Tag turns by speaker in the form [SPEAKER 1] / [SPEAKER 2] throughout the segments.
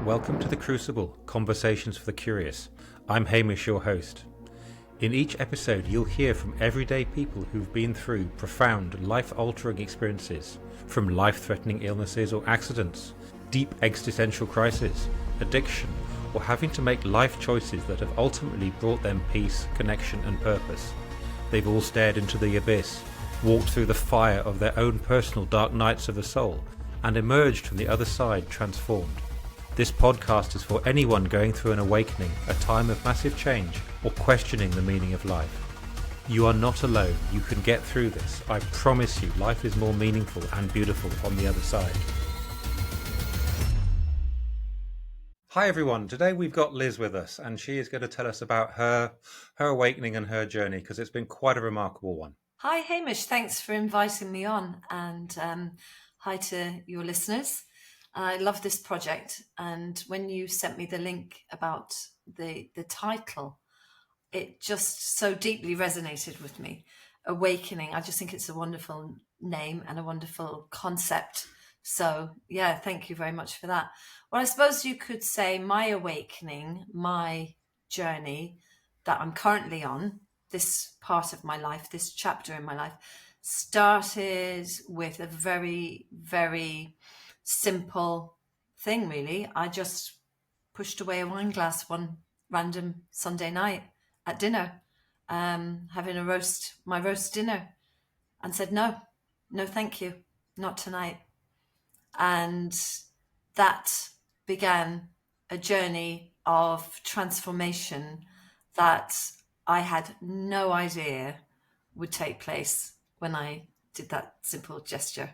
[SPEAKER 1] Welcome to The Crucible, Conversations for the Curious. I'm Hamish, your host. In each episode, you'll hear from everyday people who've been through profound, life-altering experiences, from life-threatening illnesses or accidents, deep existential crises, addiction, or having to make life choices that have ultimately brought them peace, connection, and purpose. They've all stared into the abyss, walked through the fire of their own personal dark nights of the soul, and emerged from the other side transformed. This podcast is for anyone going through an awakening, a time of massive change, or questioning the meaning of life. You are not alone. You can get through this. I promise you, life is more meaningful and beautiful on the other side. Hi everyone. Today we've got Liz with us, and she is going to tell us about her awakening and her journey, because it's been quite a remarkable one.
[SPEAKER 2] Hi Hamish, thanks for inviting me on, and hi to your listeners. I love this project, and when you sent me the link about the title, it just so deeply resonated with me. Awakening, I just think it's a wonderful name and a wonderful concept. So yeah, thank you very much for that. Well, I suppose you could say my awakening, my journey that I'm currently on, this part of my life, this chapter in my life, started with a very, very simple thing, really. I just pushed away a wine glass one random Sunday night at dinner, having my roast dinner, and said, no, thank you, not tonight. And that began a journey of transformation that I had no idea would take place when I did that simple gesture.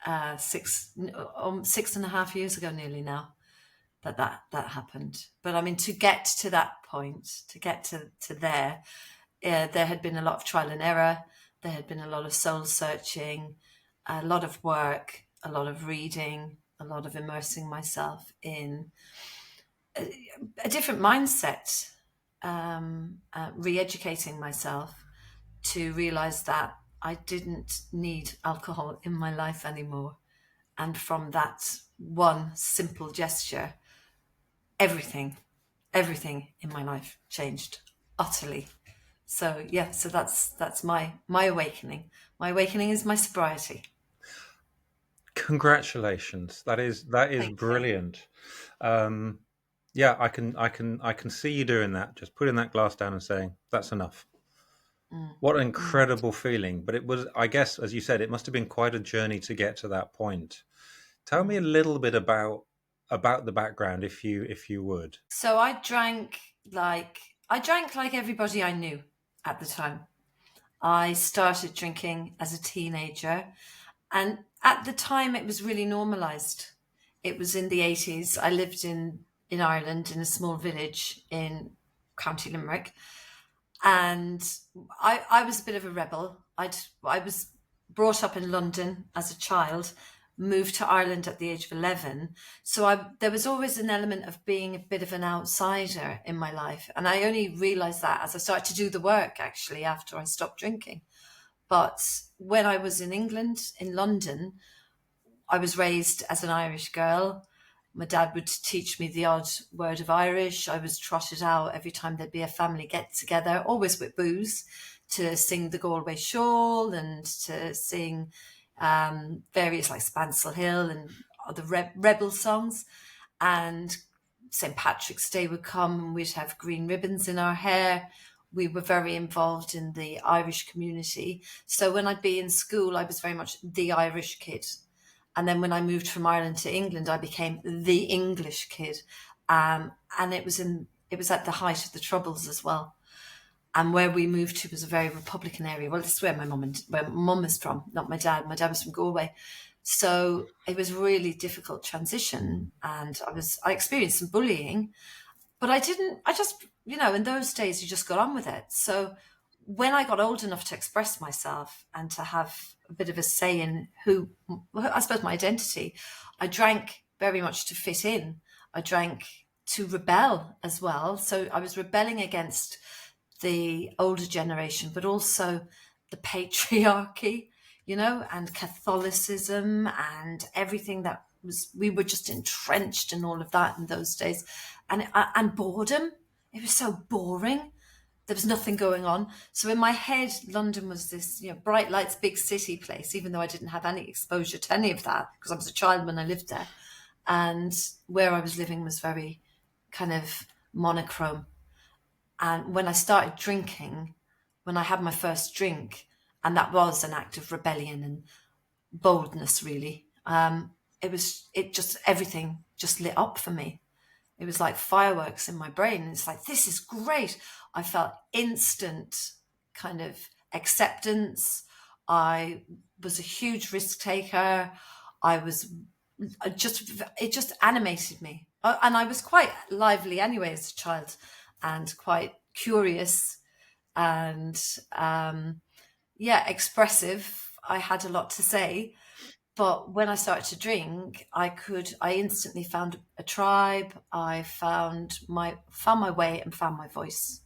[SPEAKER 2] 6.5 years ago nearly now that happened. But I mean, to get to that point, to get to there, there had been a lot of trial and error. There had been a lot of soul searching, a lot of work, a lot of reading, a lot of immersing myself in a different mindset, re-educating myself to realize that I didn't need alcohol in my life anymore. And from that one simple gesture, everything in my life changed utterly. So yeah, so that's my awakening. My awakening is my sobriety.
[SPEAKER 1] Congratulations. That is
[SPEAKER 2] Thank
[SPEAKER 1] brilliant. Yeah, I can see you doing that, just putting that glass down and saying, that's enough. What an incredible feeling. But it was, I guess, as you said, it must have been quite a journey to get to that point. Tell me a little bit about the background, if you would.
[SPEAKER 2] So I drank like everybody I knew at the time. I started drinking as a teenager, and at the time it was really normalized. It was in the 80s. I lived in Ireland in a small village in County Limerick, and I was a bit of a rebel. I was brought up in London as a child, moved to Ireland at the age of 11. So there was always an element of being a bit of an outsider in my life. And I only realized that as I started to do the work, actually, after I stopped drinking. But when I was in England, in London, I was raised as an Irish girl. My dad would teach me the odd word of Irish. I was trotted out every time there'd be a family get together, always with booze, to sing the Galway Shawl and to sing various like Spansel Hill and other rebel songs. And St. Patrick's Day would come and we'd have green ribbons in our hair. We were very involved in the Irish community. So when I'd be in school, I was very much the Irish kid. And then when I moved from Ireland to England, I became the English kid. And it was at the height of the Troubles as well. And where we moved to was a very Republican area. Well, this is where my mum is from, not my dad. My dad was from Galway. So it was a really difficult transition. And I experienced some bullying, but I just, in those days, you just got on with it. So when I got old enough to express myself and to have a bit of a say in I suppose my identity, I drank very much to fit in. I drank to rebel as well. So I was rebelling against the older generation, but also the patriarchy, and Catholicism and everything that we were just entrenched in all of that in those days, and boredom. It was so boring. There was nothing going on. So in my head, London was this, bright lights, big city place, even though I didn't have any exposure to any of that because I was a child when I lived there. And where I was living was very kind of monochrome. And when I started drinking, when I had my first drink, and that was an act of rebellion and boldness, really, everything just lit up for me. It was like fireworks in my brain. And it's like, this is great. I felt instant kind of acceptance. I was a huge risk taker. It just animated me. And I was quite lively anyway as a child and quite curious and, expressive. I had a lot to say. But when I started to drink, I instantly found a tribe. I found my way and found my voice.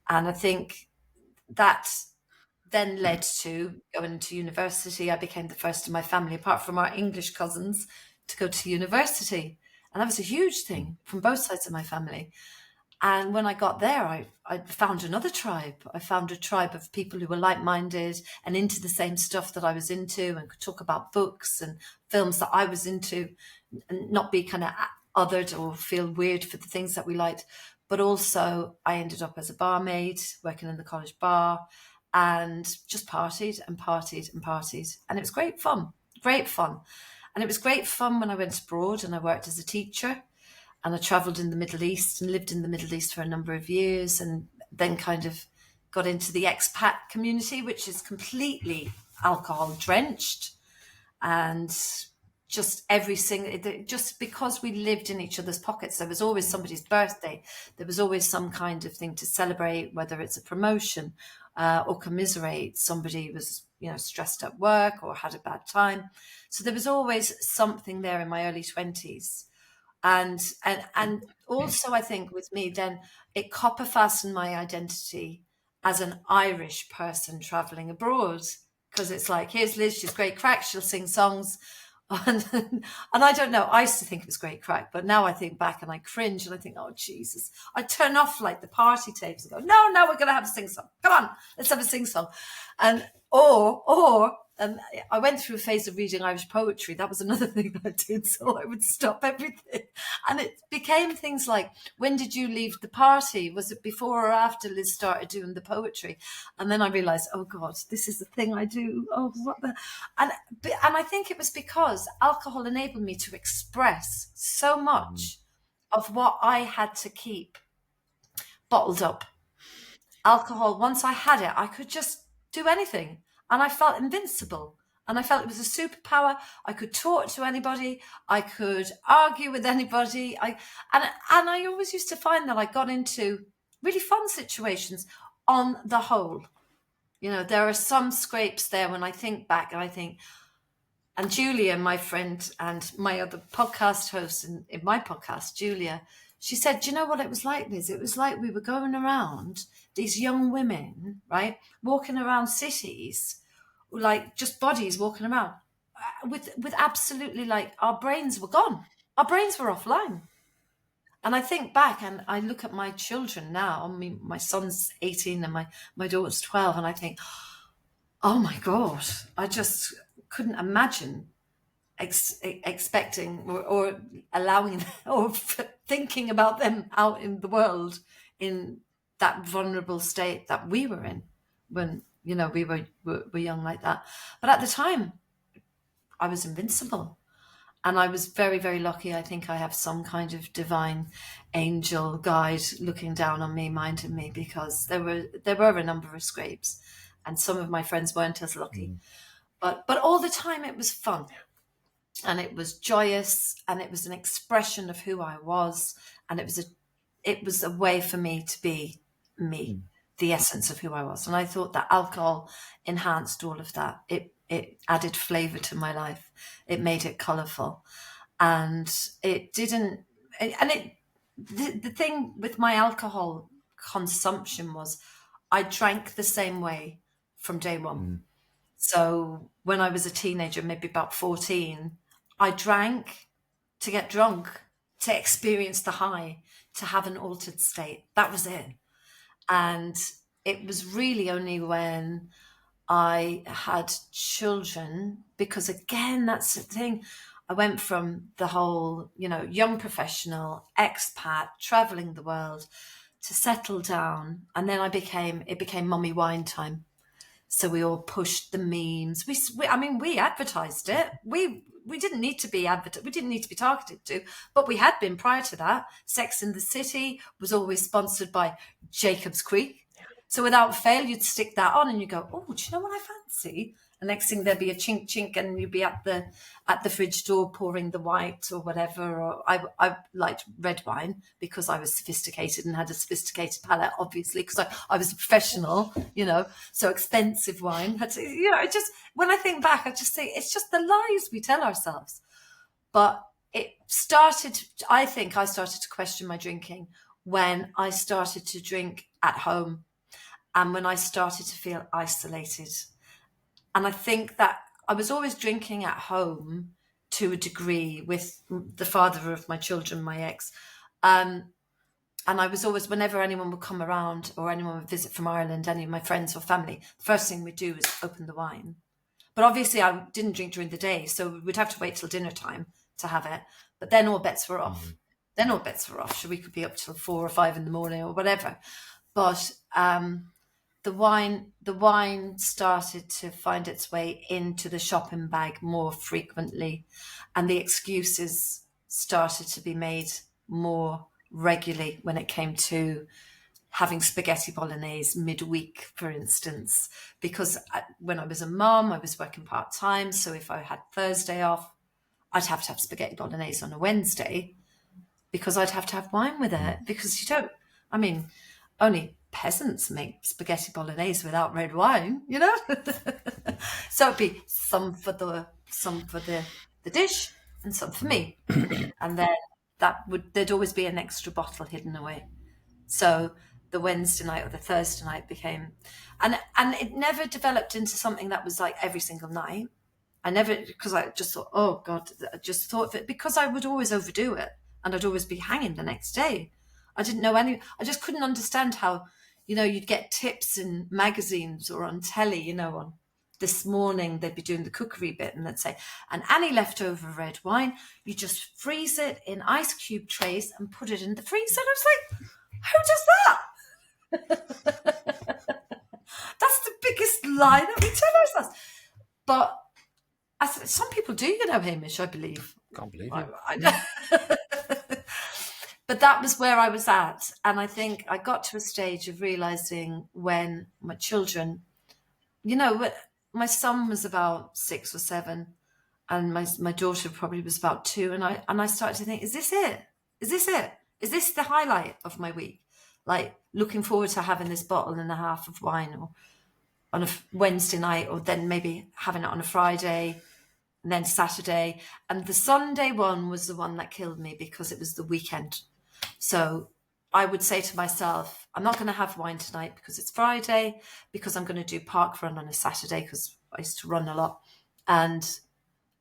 [SPEAKER 2] And I think that then led to going to university. I became the first in my family, apart from our English cousins, to go to university. And that was a huge thing from both sides of my family. And when I got there, I found another tribe. I found a tribe of people who were like-minded and into the same stuff that I was into and could talk about books and films that I was into and not be kind of othered or feel weird for the things that we liked. But also I ended up as a barmaid working in the college bar and just partied and partied and partied. And it was great fun. And it was great fun when I went abroad and I worked as a teacher. And I travelled in the Middle East and lived in the Middle East for a number of years and then kind of got into the expat community, which is completely alcohol drenched. And just just because we lived in each other's pockets, there was always somebody's birthday. There was always some kind of thing to celebrate, whether it's a promotion or commiserate. Somebody was, stressed at work or had a bad time. So there was always something there in my early 20s. And also I think with me then it copper fastened my identity as an Irish person traveling abroad, because it's like, here's Liz, she's great crack, she'll sing songs. And I don't know, I used to think it was great crack, but now I think back and I cringe and I think, oh Jesus, I turn off like the party tapes and go, no, we're gonna have a sing song, come on, let's have a sing song. And I went through a phase of reading Irish poetry. That was another thing that I did. So I would stop everything. And it became things like, when did you leave the party? Was it before or after Liz started doing the poetry? And then I realized, oh God, this is the thing I do. Oh, what the... And I think it was because alcohol enabled me to express so much of what I had to keep bottled up. Alcohol, once I had it, I could just do anything. And I felt invincible. And I felt it was a superpower. I could talk to anybody. I could argue with anybody. And I always used to find that I got into really fun situations on the whole. There are some scrapes there when I think back and I think, and Julia, my friend and my other podcast host in my podcast, Julia, she said, do you know what it was like, Liz? It was like we were going around, these young women, right, walking around cities, like just bodies walking around with absolutely, like, our brains were gone. Our brains were offline. And I think back and I look at my children now. I mean, my son's 18 and my daughter's 12. And I think, oh my God, I just couldn't imagine expecting or allowing or thinking about them out in the world in that vulnerable state that we were in when we were young like that. But at the time I was invincible, and I was very, very lucky. I think I have some kind of divine angel guide looking down on me, minding me, because there were a number of scrapes and some of my friends weren't as lucky. But all the time it was fun. And it was joyous, and it was an expression of who I was, and it was a way for me to be me, the essence of who I was. And I thought that alcohol enhanced all of that. It added flavor to my life. It made it colorful, and it didn't. And the thing with my alcohol consumption was, I drank the same way from day one. So when I was a teenager, maybe about 14. I drank to get drunk, to experience the high, to have an altered state. That was it. And it was really only when I had children, because again, that's the thing. I went from the whole, young professional, expat, traveling the world, to settle down. And then it became mummy wine time. So we all pushed the memes. We advertised it. We didn't need to be we didn't need to be targeted to, but we had been prior to that. Sex in the City was always sponsored by Jacob's Creek. So without fail, you'd stick that on and you go, oh, do you know what I fancy? And next thing there'd be a chink chink and you'd be at the fridge door pouring the white or whatever. Or I liked red wine because I was sophisticated and had a sophisticated palate, obviously, because I was a professional, so expensive wine. When I think back, I just say it's just the lies we tell ourselves. But I think I started to question my drinking when I started to drink at home and when I started to feel isolated. And I think that I was always drinking at home to a degree with the father of my children, my ex. And I was always, whenever anyone would come around or anyone would visit from Ireland, any of my friends or family, the first thing we'd do is open the wine. But obviously I didn't drink during the day, so we'd have to wait till dinner time to have it. But then all bets were off. So we could be up till 4 or 5 in the morning or whatever. But the wine started to find its way into the shopping bag more frequently, and the excuses started to be made more regularly when it came to having spaghetti bolognese midweek, for instance, because when I was a mum, I was working part-time. So if I had Thursday off, I'd have to have spaghetti bolognese on a Wednesday because I'd have to have wine with it, because only peasants make spaghetti bolognese without red wine, So it'd be some for the dish and some for me. And then there'd always be an extra bottle hidden away. So the Wednesday night or the Thursday night became, and it never developed into something that was like every single night. Because I just thought, oh God, I just thought of it because I would always overdo it and I'd always be hanging the next day. I just couldn't understand how, you'd get tips in magazines or on telly, on This Morning, they'd be doing the cookery bit and they'd say, and any leftover red wine, you just freeze it in ice cube trays and put it in the freezer. And I was like, who does that? That's the biggest lie that we tell ourselves. But some people do, Hamish, I believe.
[SPEAKER 1] Can't believe it.
[SPEAKER 2] I know. But that was where I was at. And I think I got to a stage of realizing when my children, my son was about 6 or 7 and my daughter probably was about 2. And I started to think, is this it? Is this it? Is this the highlight of my week? Like looking forward to having this bottle and a half of wine or on a Wednesday night, or then maybe having it on a Friday and then Saturday. And the Sunday one was the one that killed me because it was the weekend. So I would say to myself, I'm not going to have wine tonight because it's Friday, because I'm going to do park run on a Saturday because I used to run a lot. And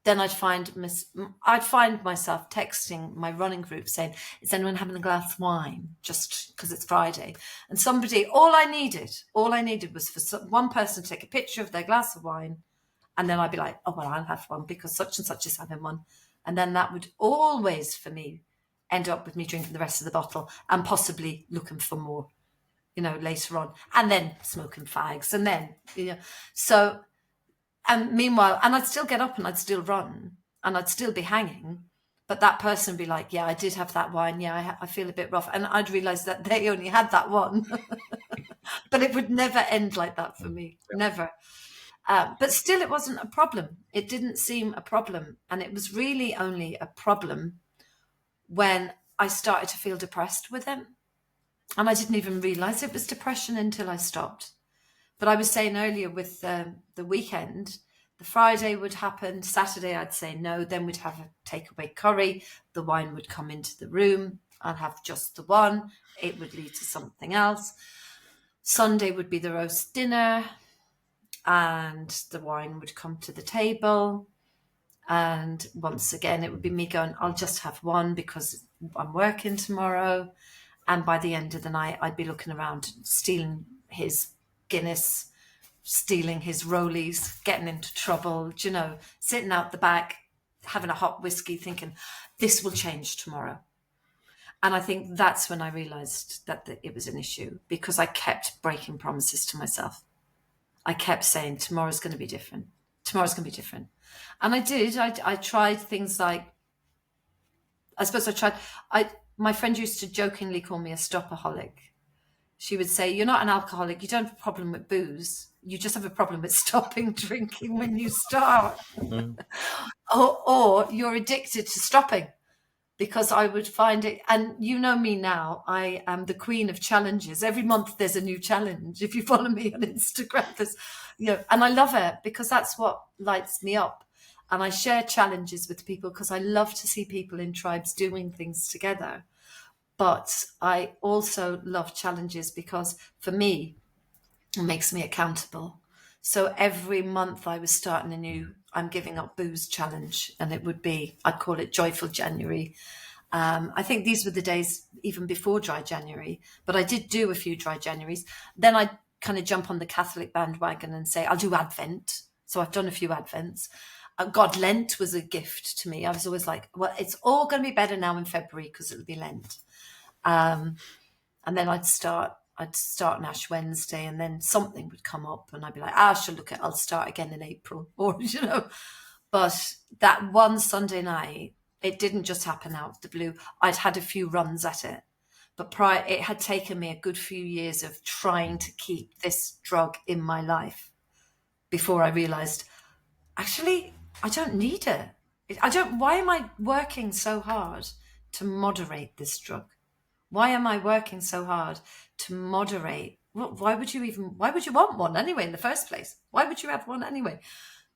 [SPEAKER 2] then I'd find myself texting my running group saying, is anyone having a glass of wine just because it's Friday? And all I needed was for one person to take a picture of their glass of wine. And then I'd be like, oh, well, I'll have one because such and such is having one. And then that would always, for me, end up with me drinking the rest of the bottle and possibly looking for more, later on. And then smoking fags. And then, so, and meanwhile, and I'd still get up and I'd still run and I'd still be hanging. But that person would be like, yeah, I did have that wine. Yeah, I feel a bit rough. And I'd realize that they only had that one. But it would never end like that for me. Never. But still, it wasn't a problem. It didn't seem a problem. And it was really only a problem when I started to feel depressed with it. And I didn't even realize it was depression until I stopped. But I was saying earlier with the weekend, the Friday would happen. Saturday, I'd say no. Then we'd have a takeaway curry. The wine would come into the room. I'd have just the one. It would lead to something else. Sunday would be the roast dinner. And the wine would come to the table. And once again, it would be me going, I'll just have one because I'm working tomorrow. And by the end of the night, I'd be looking around, stealing his Guinness, stealing his rollies, getting into trouble, sitting out the back, having a hot whiskey, thinking, this will change tomorrow. And I think that's when I realised that it was an issue, because I kept breaking promises to myself. I kept saying, tomorrow's going to be different. Tomorrow's going to be different. And I did. I tried things like, my friend used to jokingly call me a stopaholic. She would say, you're not an alcoholic. You don't have a problem with booze. You just have a problem with stopping drinking when you start. or you're addicted to stopping. Because I would find it, and you know me now, I am the queen of challenges. Every month there's a new challenge. If you follow me on Instagram, and I love it because that's what lights me up. And I share challenges with people because I love to see people in tribes doing things together. But I also love challenges because for me, it makes me accountable. So every month I was starting a new I'm giving up booze challenge, and I'd call it Joyful January. I think these were the days even before Dry January, but I did do a few Dry Januaries. Then I'd kind of jump on the Catholic bandwagon and say, I'll do Advent. So I've done a few Advents. God, Lent was a gift to me. I was always like, well, it's all going to be better now in February because it'll be Lent. And then I'd start on Ash Wednesday, and then something would come up and I'd be like, I'll start again in April, or, but that one Sunday night, it didn't just happen out of the blue. I'd had a few runs at it, but it had taken me a good few years of trying to keep this drug in my life before I realized, actually, I don't need it. Why am I working so hard to moderate this drug? Why am I working so hard to moderate? Well, why would you want one anyway in the first place? Why would you have one anyway?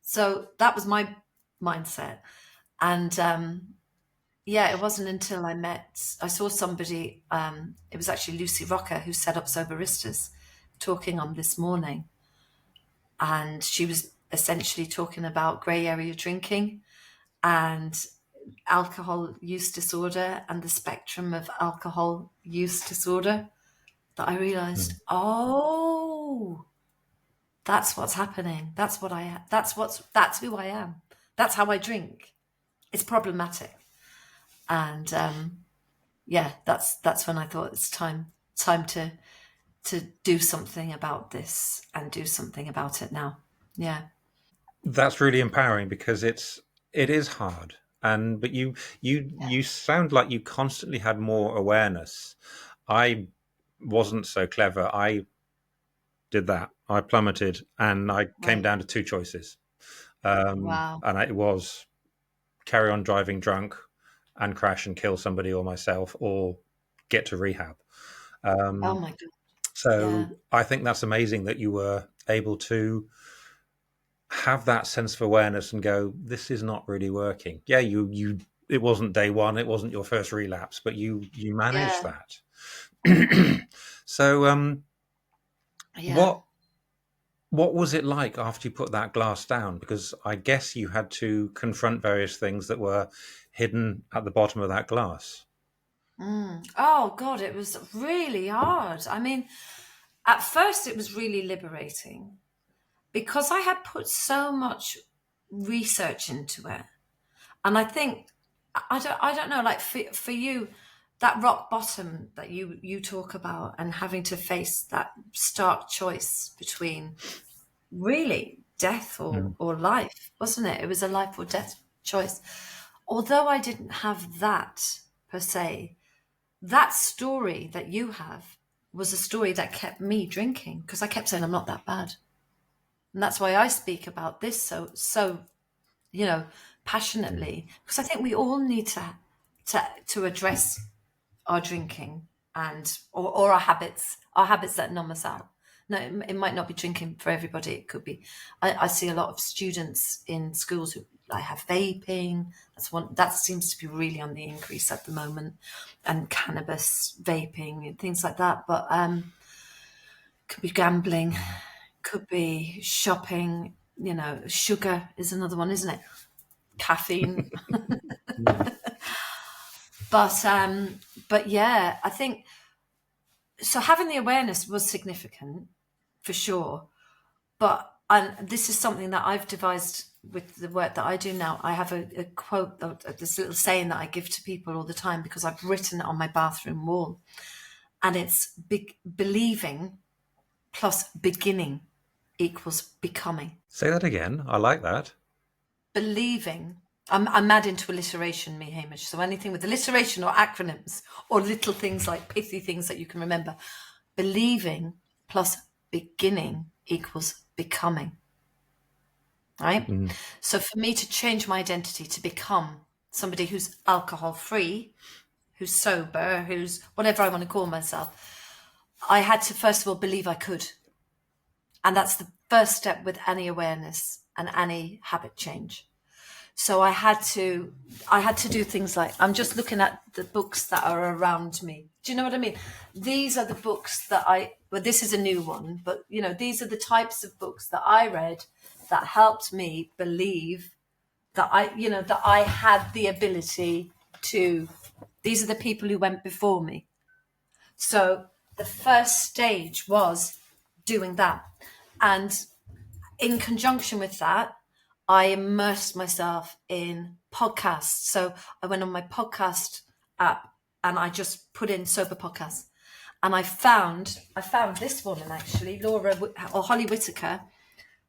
[SPEAKER 2] So that was my mindset. And it wasn't until I saw somebody, it was actually Lucy Rocker who set up Soberistas, talking on This Morning. And she was essentially talking about grey area drinking and alcohol use disorder and the spectrum of alcohol use disorder, that I realized, that's what's happening. That's who I am. That's how I drink. It's problematic. And that's when I thought it's time to do something about this and do something about it now. Yeah.
[SPEAKER 1] That's really empowering because it is hard. But you sound like you constantly had more awareness. I wasn't so clever. I did that. I plummeted, and I came down to two choices.
[SPEAKER 2] Wow.
[SPEAKER 1] And it was carry on driving drunk and crash and kill somebody or myself, or get to rehab.
[SPEAKER 2] Oh my God.
[SPEAKER 1] So I think that's amazing that you were able to have that sense of awareness and go, this is not really working. Yeah, it wasn't day one, it wasn't your first relapse, but you managed that. So what was it like after you put that glass down? Because I guess you had to confront various things that were hidden at the bottom of that glass.
[SPEAKER 2] Oh God, it was really hard. I mean, at first it was really liberating because I had put so much research into it. And I think, I don't know, like for you, that rock bottom that you talk about, and having to face that stark choice between really death or life, wasn't it? It was a life or death choice. Although I didn't have that per se, that story that you have was a story that kept me drinking, because I kept saying I'm not that bad. And that's why I speak about this so passionately, because I think we all need to address our drinking or our habits that numb us out. No, it might not be drinking for everybody. It could be. I see a lot of students in schools who have vaping. That seems to be really on the increase at the moment, and cannabis vaping and things like that. But could be gambling, could be shopping. Sugar is another one, isn't it? caffeine.
[SPEAKER 1] Mm.
[SPEAKER 2] But yeah, I think so. Having the awareness was significant for sure. But and this is something that I've devised with the work that I do now. I have a quote, this little saying that I give to people all the time because I've written it on my bathroom wall, and it's believing plus beginning equals becoming.
[SPEAKER 1] Say that again. I like that.
[SPEAKER 2] Believing. I'm mad into alliteration, me, Hamish. So anything with alliteration or acronyms or little things like pithy things that you can remember. Believing plus beginning equals becoming. Right?
[SPEAKER 1] Mm.
[SPEAKER 2] So for me to change my identity to become somebody who's alcohol free, who's sober, who's whatever I want to call myself, I had to first of all believe I could. And that's the first step with any awareness and any habit change. So I had to do things like, I'm just looking at the books that are around me. Do you know what I mean? These are the books that well, this is a new one, but these are the types of books that I read that helped me believe that I had the ability to, these are the people who went before me. So the first stage was doing that. And in conjunction with that, I immersed myself in podcasts. So I went on my podcast app and I just put in sober podcasts. And I found this woman actually, Holly Whitaker,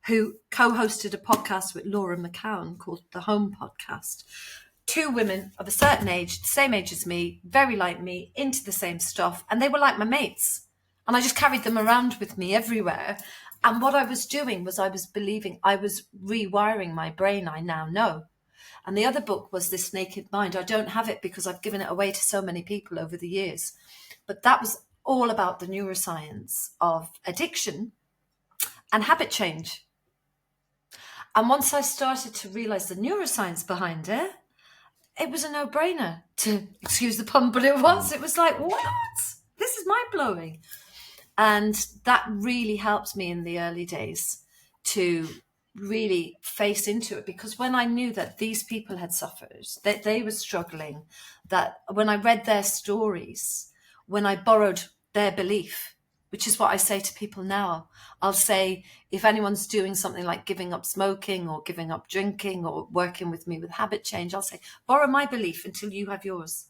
[SPEAKER 2] who co-hosted a podcast with Laura McCown called The Home Podcast. Two women of a certain age, the same age as me, very like me, into the same stuff. And they were like my mates. And I just carried them around with me everywhere. And what I was doing was I was believing, I was rewiring my brain, I now know. And the other book was This Naked Mind. I don't have it because I've given it away to so many people over the years. But that was all about the neuroscience of addiction and habit change. And once I started to realize the neuroscience behind it, it was a no-brainer to, excuse the pun, but it was like, what? This is mind-blowing. And that really helped me in the early days to really face into it, because when I knew that these people had suffered, that they were struggling, that when I read their stories, when I borrowed their belief, which is what I say to people now, I'll say, if anyone's doing something like giving up smoking or giving up drinking or working with me with habit change, I'll say, borrow my belief until you have yours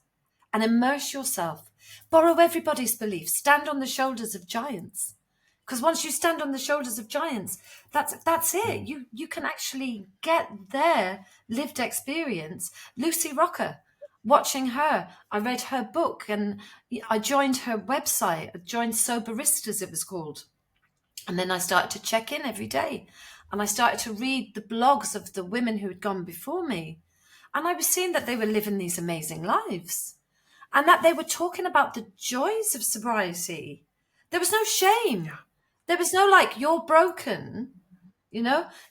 [SPEAKER 2] and immerse yourself. Borrow everybody's belief. Stand on the shoulders of giants. Because once you stand on the shoulders of giants, that's it. You can actually get their lived experience. Lucy Rocker, watching her, I read her book and I joined her website. I joined Soberistas, it was called. And then I started to check in every day. And I started to read the blogs of the women who had gone before me. And I was seeing that they were living these amazing lives. And that they were talking about the joys of sobriety. There was no shame. There was no like, you're broken,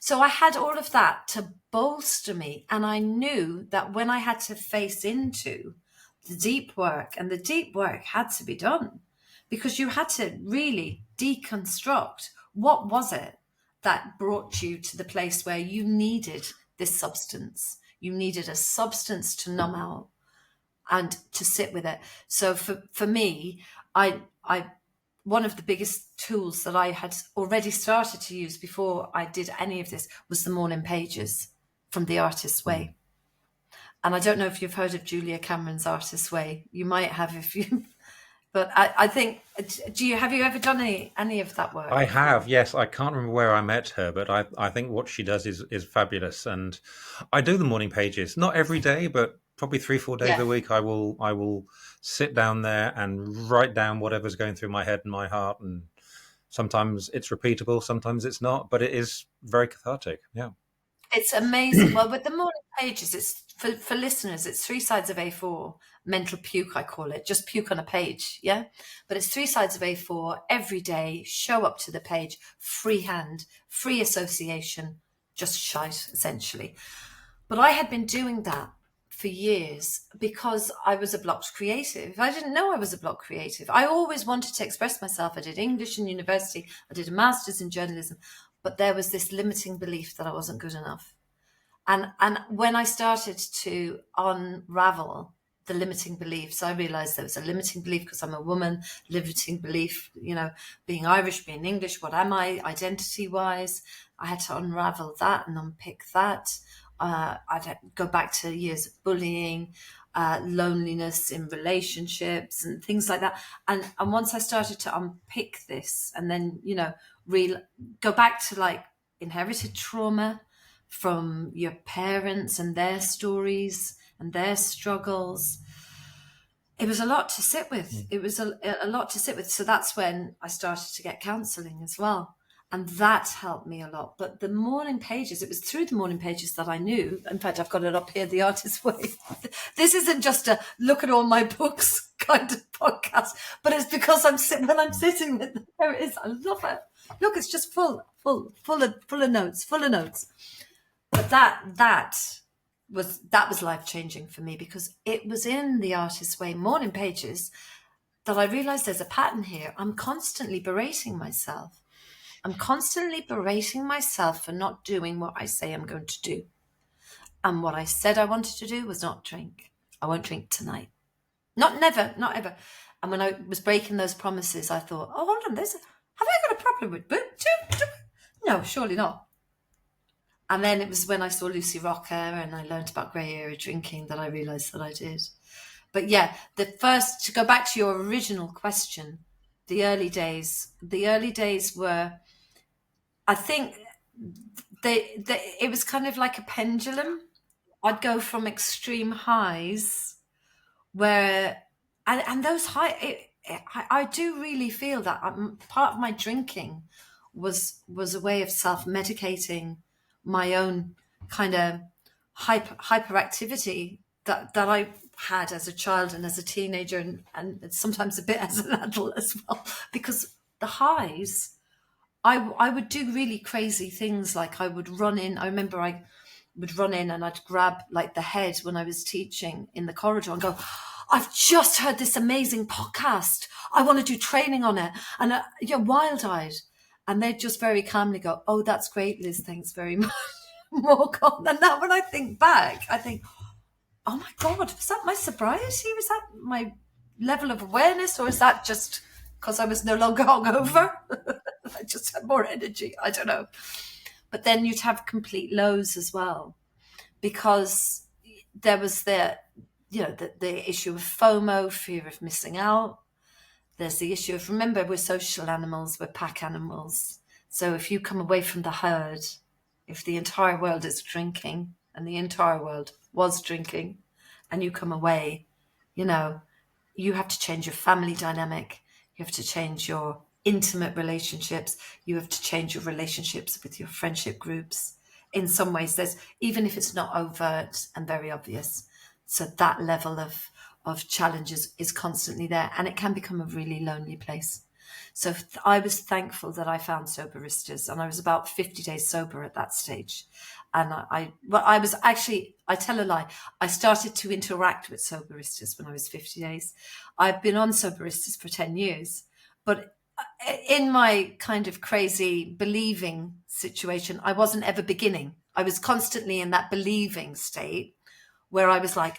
[SPEAKER 2] So I had all of that to bolster me. And I knew that when I had to face into the deep work, and the deep work had to be done, because you had to really deconstruct what was it that brought you to the place where you needed this substance. You needed a substance to numb out and to sit with it. So for me, I one of the biggest tools that I had already started to use before I did any of this was the morning pages from The Artist's Way. And I don't know if you've heard of Julia Cameron's Artist's Way. You might have if you, but I think, have you ever done any of that work?
[SPEAKER 1] I have, yes. I can't remember where I met her, but I think what she does is fabulous. And I do the morning pages, not every day, but probably 3-4 days a week. I will sit down there and write down whatever's going through my head and my heart. And sometimes it's repeatable, sometimes it's not, but it is very cathartic. Yeah.
[SPEAKER 2] It's amazing. Well, with the morning pages, it's for listeners, it's 3 sides of A4, mental puke, I call it, just puke on a page. Yeah. But it's 3 sides of A4 every day, show up to the page, freehand, free association, just shite, essentially. But I had been doing that for years because I was a blocked creative. I didn't know I was a blocked creative. I always wanted to express myself. I did English in university. I did a master's in journalism, but there was this limiting belief that I wasn't good enough. And when I started to unravel the limiting beliefs, I realized there was a limiting belief because I'm a woman, limiting belief, being Irish, being English, what am I identity wise? I had to unravel that and unpick that. I'd go back to years of bullying, loneliness in relationships and things like that. And once I started to unpick this and then, go back to like inherited trauma from your parents and their stories and their struggles, it was a lot to sit with. It was a lot to sit with. So that's when I started to get counselling as well. And that helped me a lot. But the morning pages, it was through the morning pages that I knew. In fact, I've got it up here, The Artist's Way. This isn't just a look at all my books kind of podcast, but it's because when I'm sitting with it, there it is. I love it. Look, it's just full of notes. But that was life-changing for me, because it was in The Artist's Way morning pages that I realized there's a pattern here. I'm constantly berating myself. I'm constantly berating myself for not doing what I say I'm going to do. And what I said I wanted to do was not drink. I won't drink tonight. Not ever. And when I was breaking those promises, I thought, oh, hold on, have I got a problem with booze? No, surely not. And then it was when I saw Lucy Rocker and I learned about grey area drinking that I realised that I did. But yeah, to go back to your original question, the early days were, I think it was kind of like a pendulum. I'd go from extreme highs and those I do really feel that part of my drinking was a way of self-medicating my own kind of hyperactivity that I had as a child and as a teenager and sometimes a bit as an adult as well, because the highs, I would do really crazy things. Like I would run in. I remember I would run in and I'd grab like the head when I was teaching in the corridor and go, I've just heard this amazing podcast. I want to do training on it. And you're wild-eyed. And they'd just very calmly go, oh, that's great, Liz. Thanks very much. More calm. And now when I think back, I think, oh my God, was that my sobriety? Was that my level of awareness? Or is that just because I was no longer hungover? I just had more energy. I don't know. But then you'd have complete lows as well, because there was the issue of FOMO, fear of missing out. There's the issue of, remember, we're social animals, we're pack animals. So if you come away from the herd, if the entire world is drinking and the entire world was drinking and you come away, you have to change your family dynamic. You have to change your intimate relationships. You have to change your relationships with your friendship groups. In some ways, even if it's not overt and very obvious. So that level of challenges is constantly there, and it can become a really lonely place. So I was thankful that I found Soberistas, and I was about 50 days sober at that stage. And I was actually, I tell a lie, I started to interact with Soberistas when I was 50 days. I've been on Soberistas for 10 years, but in my kind of crazy believing situation, I wasn't ever beginning. I was constantly in that believing state where I was like,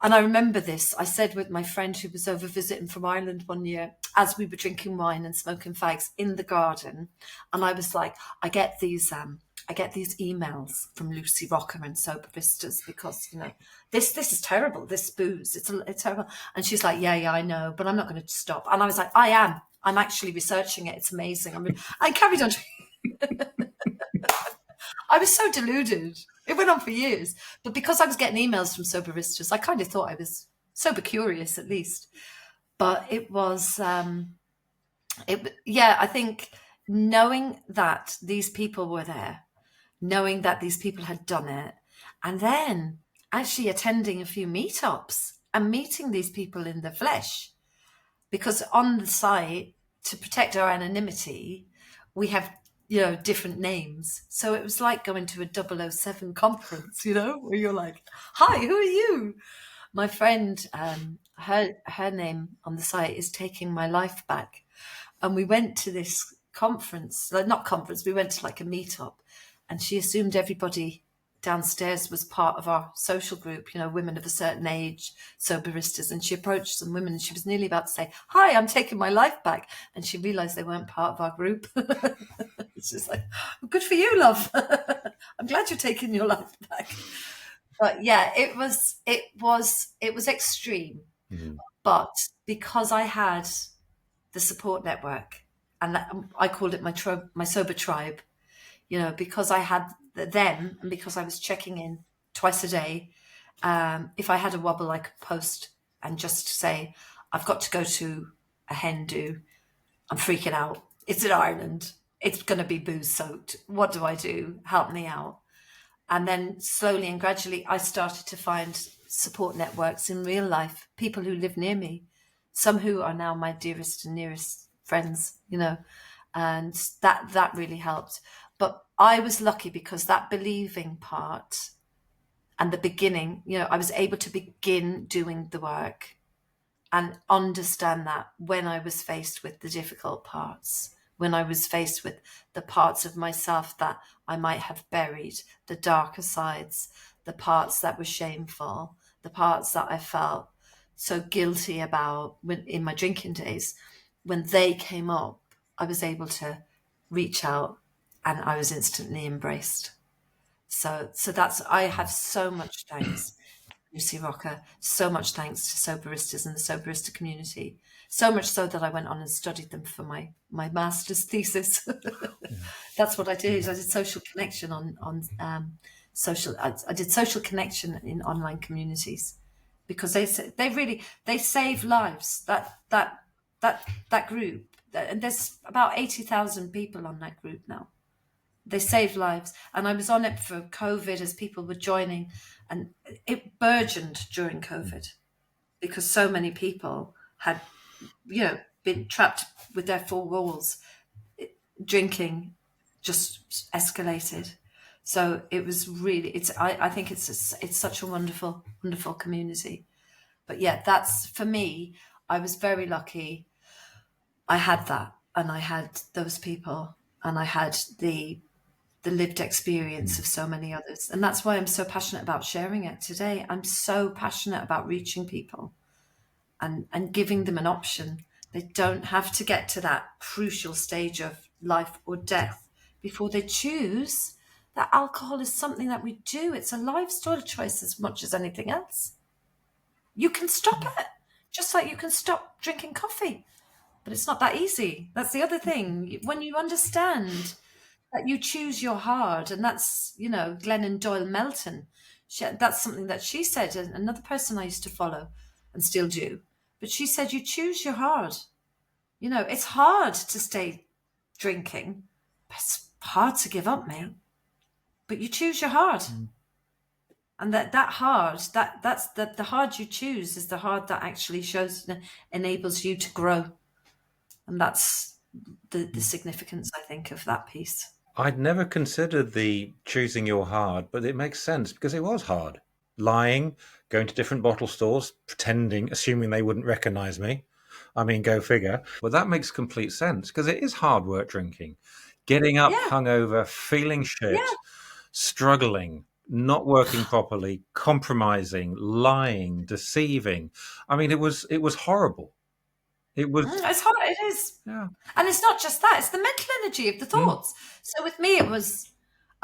[SPEAKER 2] and I remember this, I said with my friend who was over visiting from Ireland one year, as we were drinking wine and smoking fags in the garden, and I was like, I get these emails from Lucy Rocker and Soberistas because, this is terrible, this booze, it's terrible. And she's like, yeah, I know, but I'm not going to stop. And I was like, I'm actually researching it. It's amazing. I carried on. I was so deluded. It went on for years. But because I was getting emails from Soberistas, I kind of thought I was sober curious at least. But it was, I think knowing that these people were there, knowing that these people had done it, and then actually attending a few meetups and meeting these people in the flesh. Because on the site, to protect our anonymity, we have, different names. So it was like going to a 007 conference, where you're like, hi, who are you? My friend, her name on the site is Taking My Life Back. And we went to this conference, we went to like a meetup, and she assumed everybody downstairs was part of our social group, you know, women of a certain age, Soberistas, and she approached some women and she was nearly about to say, "Hi, I'm taking my life back." And she realised they weren't part of our group. It's just like, good for you, love. I'm glad you're taking your life back. But yeah, it was extreme.
[SPEAKER 1] Mm.
[SPEAKER 2] But because I had the support network, and I called it my sober tribe, you know, because I had them and because I was checking in twice a day. If I had a wobble, I could post and just say, "I've got to go to a hen do. I'm freaking out. It's in Ireland. It's going to be booze soaked. What do I do? Help me out." And then slowly and gradually, I started to find support networks in real life, people who live near me, some who are now my dearest and nearest friends, you know, and that really helped. But I was lucky because that believing part and the beginning, you know, I was able to begin doing the work and understand that when I was faced with the difficult parts, when I was faced with the parts of myself that I might have buried, the darker sides, the parts that were shameful, the parts that I felt so guilty about in my drinking days, when they came up, I was able to reach out and I was instantly embraced. So that's, I have so much thanks, Lucy Rocker, so much thanks to Soberistas and the Soberista community. So much so that I went on and studied them for my master's thesis. That's what I did. I did social connection on social. I did social connection in online communities because they save lives. That group, and there's about 80,000 people on that group now. They saved lives, and I was on it for COVID as people were joining, and it burgeoned during COVID because so many people had, you know, been trapped with their four walls. Drinking just escalated, so it was really. I think it's such a wonderful community. But yeah, that's for me. I was very lucky. I had that, and I had those people, and I had the lived experience of so many others. And that's why I'm so passionate about sharing it today. I'm so passionate about reaching people and giving them an option. They don't have to get to that crucial stage of life or death before they choose that alcohol is something that we do. It's a lifestyle choice as much as anything else. You can stop it, just like you can stop drinking coffee. But it's not that easy. That's the other thing. When you understand that you choose your hard, and that's, you know, Glennon Doyle Melton. That's something that she said, and another person I used to follow and still do. But she said, you choose your hard. You know, it's hard to stay drinking, but it's hard to give up, mate. But you choose your hard. And that hard, that's the hard you choose is the hard that actually enables you to grow. And that's the significance, I think, of that piece.
[SPEAKER 1] I'd never considered the choosing your hard, but it makes sense because it was hard. Lying, going to different bottle stores, pretending, assuming they wouldn't recognize me. I mean, go figure. But that makes complete sense because it is hard work drinking. Getting up hungover, feeling shit, struggling, not working properly, compromising, lying, deceiving. I mean, it was horrible. It was.
[SPEAKER 2] It's hard. It is.
[SPEAKER 1] Yeah.
[SPEAKER 2] And it's not just that. It's the mental energy of the thoughts. So with me, it was,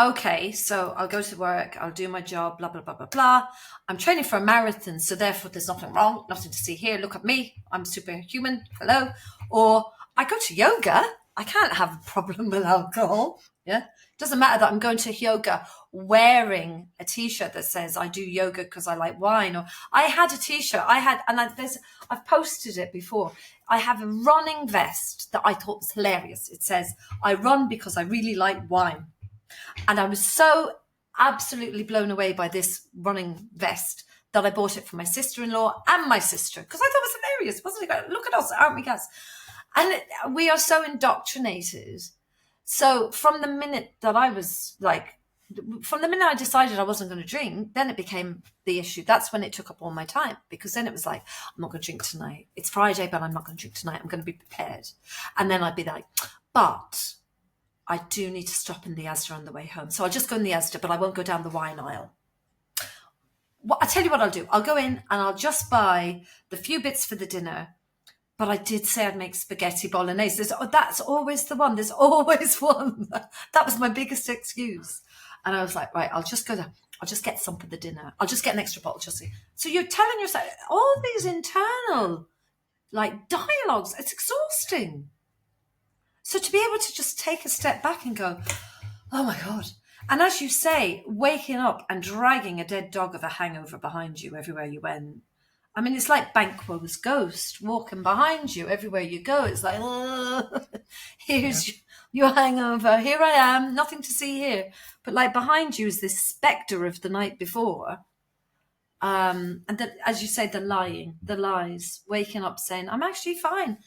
[SPEAKER 2] okay, so I'll go to work. I'll do my job, blah, blah, blah, blah, blah. I'm training for a marathon. So therefore, there's nothing wrong. Nothing to see here. Look at me. I'm superhuman. Hello. Or I go to yoga. I can't have a problem with alcohol. Yeah. It doesn't matter that I'm going to yoga wearing a t-shirt that says I do yoga because I like wine. Or I had a t-shirt. I've posted it before. I have a running vest that I thought was hilarious. It says, I run because I really like wine. And I was so absolutely blown away by this running vest that I bought it for my sister-in-law and my sister because I thought it was hilarious. Wasn't it? Look at us, aren't we, guys? And we are so indoctrinated. So from the minute that I decided I wasn't going to drink, then it became the issue. That's when it took up all my time because then it was like, I'm not going to drink tonight. It's Friday, but I'm not going to drink tonight. I'm going to be prepared. And then I'd be like, but I do need to stop in the Asda on the way home. So I'll just go in the Asda, but I won't go down the wine aisle. Well, I'll tell you what I'll do. I'll go in and I'll just buy the few bits for the dinner. But I did say I'd make spaghetti bolognese. That's always the one. There's always one. That was my biggest excuse. And I was like, right, I'll just go there. I'll just get some for the dinner. I'll just get an extra bottle. Just so you're telling yourself all these internal like dialogues. It's exhausting. So to be able to just take a step back and go, oh my God. And as you say, waking up and dragging a dead dog of a hangover behind you everywhere you went. I mean, it's like Banquo's ghost walking behind you everywhere you go. It's like, oh, here's your hangover. Here I am. Nothing to see here. But like behind you is this spectre of the night before. And that, as you say, the lies, waking up saying, I'm actually fine.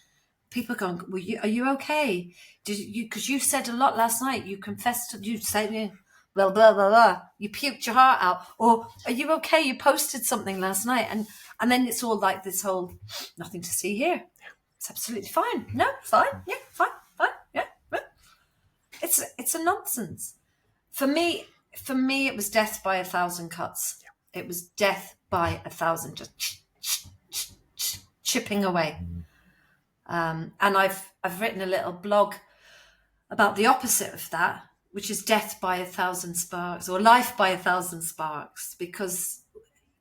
[SPEAKER 2] People going, are you okay? Because you said a lot last night. You confessed, you said, well, blah, blah, blah. You puked your heart out. Or are you okay? You posted something last night. And then it's all like this whole, nothing to see here. It's absolutely fine. No, fine. Yeah, fine. Yeah. It's a nonsense. For me, it was death by 1,000 cuts. Yeah. It was death by 1,000, just chipping away. And I've written a little blog about the opposite of that, which is death by 1,000 sparks or life by 1,000 sparks, because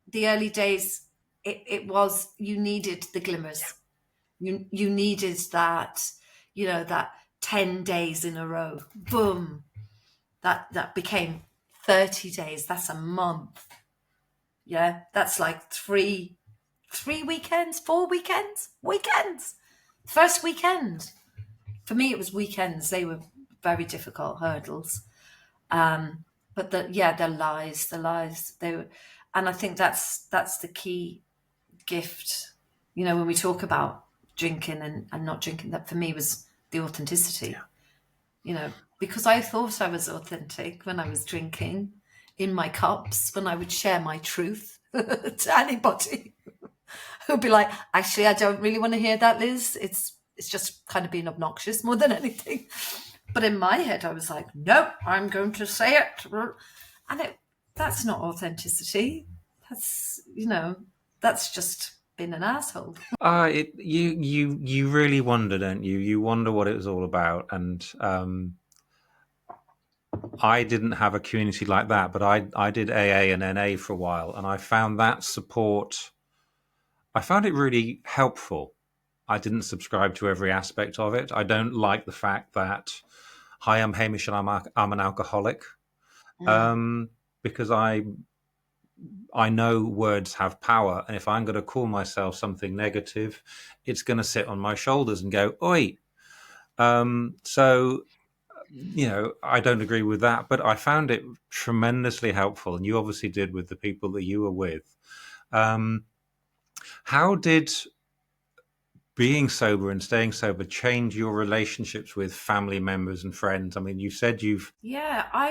[SPEAKER 2] the early days, it was, you needed the glimmers. You needed that, that 10 days in a row. Boom. That became 30 days. That's a month. Yeah. That's like three weekends, 4 weekends. First weekend. For me, it was weekends. They were very difficult hurdles. But the lies, they were, and I think that's the key gift, when we talk about drinking and not drinking, that for me was the authenticity, because I thought I was authentic when I was drinking in my cups, when I would share my truth to anybody who'd be like, actually, I don't really want to hear that, Liz. It's just kind of being obnoxious more than anything. But in my head, I was like, no, I'm going to say it. And that's not authenticity. That's, that's just been an asshole.
[SPEAKER 1] You really wonder, don't you? You wonder what it was all about. And I didn't have a community like that, but I did AA and NA for a while, and I found that support, I found it really helpful. I didn't subscribe to every aspect of it. I don't like the fact that, hi, I'm Hamish and I'm an alcoholic, because I know words have power, and if I'm going to call myself something negative, it's going to sit on my shoulders and go, oi. So, I don't agree with that, but I found it tremendously helpful, and you obviously did with the people that you were with. How did being sober and staying sober change your relationships with family members and friends? I mean, you said you've...
[SPEAKER 2] Yeah, I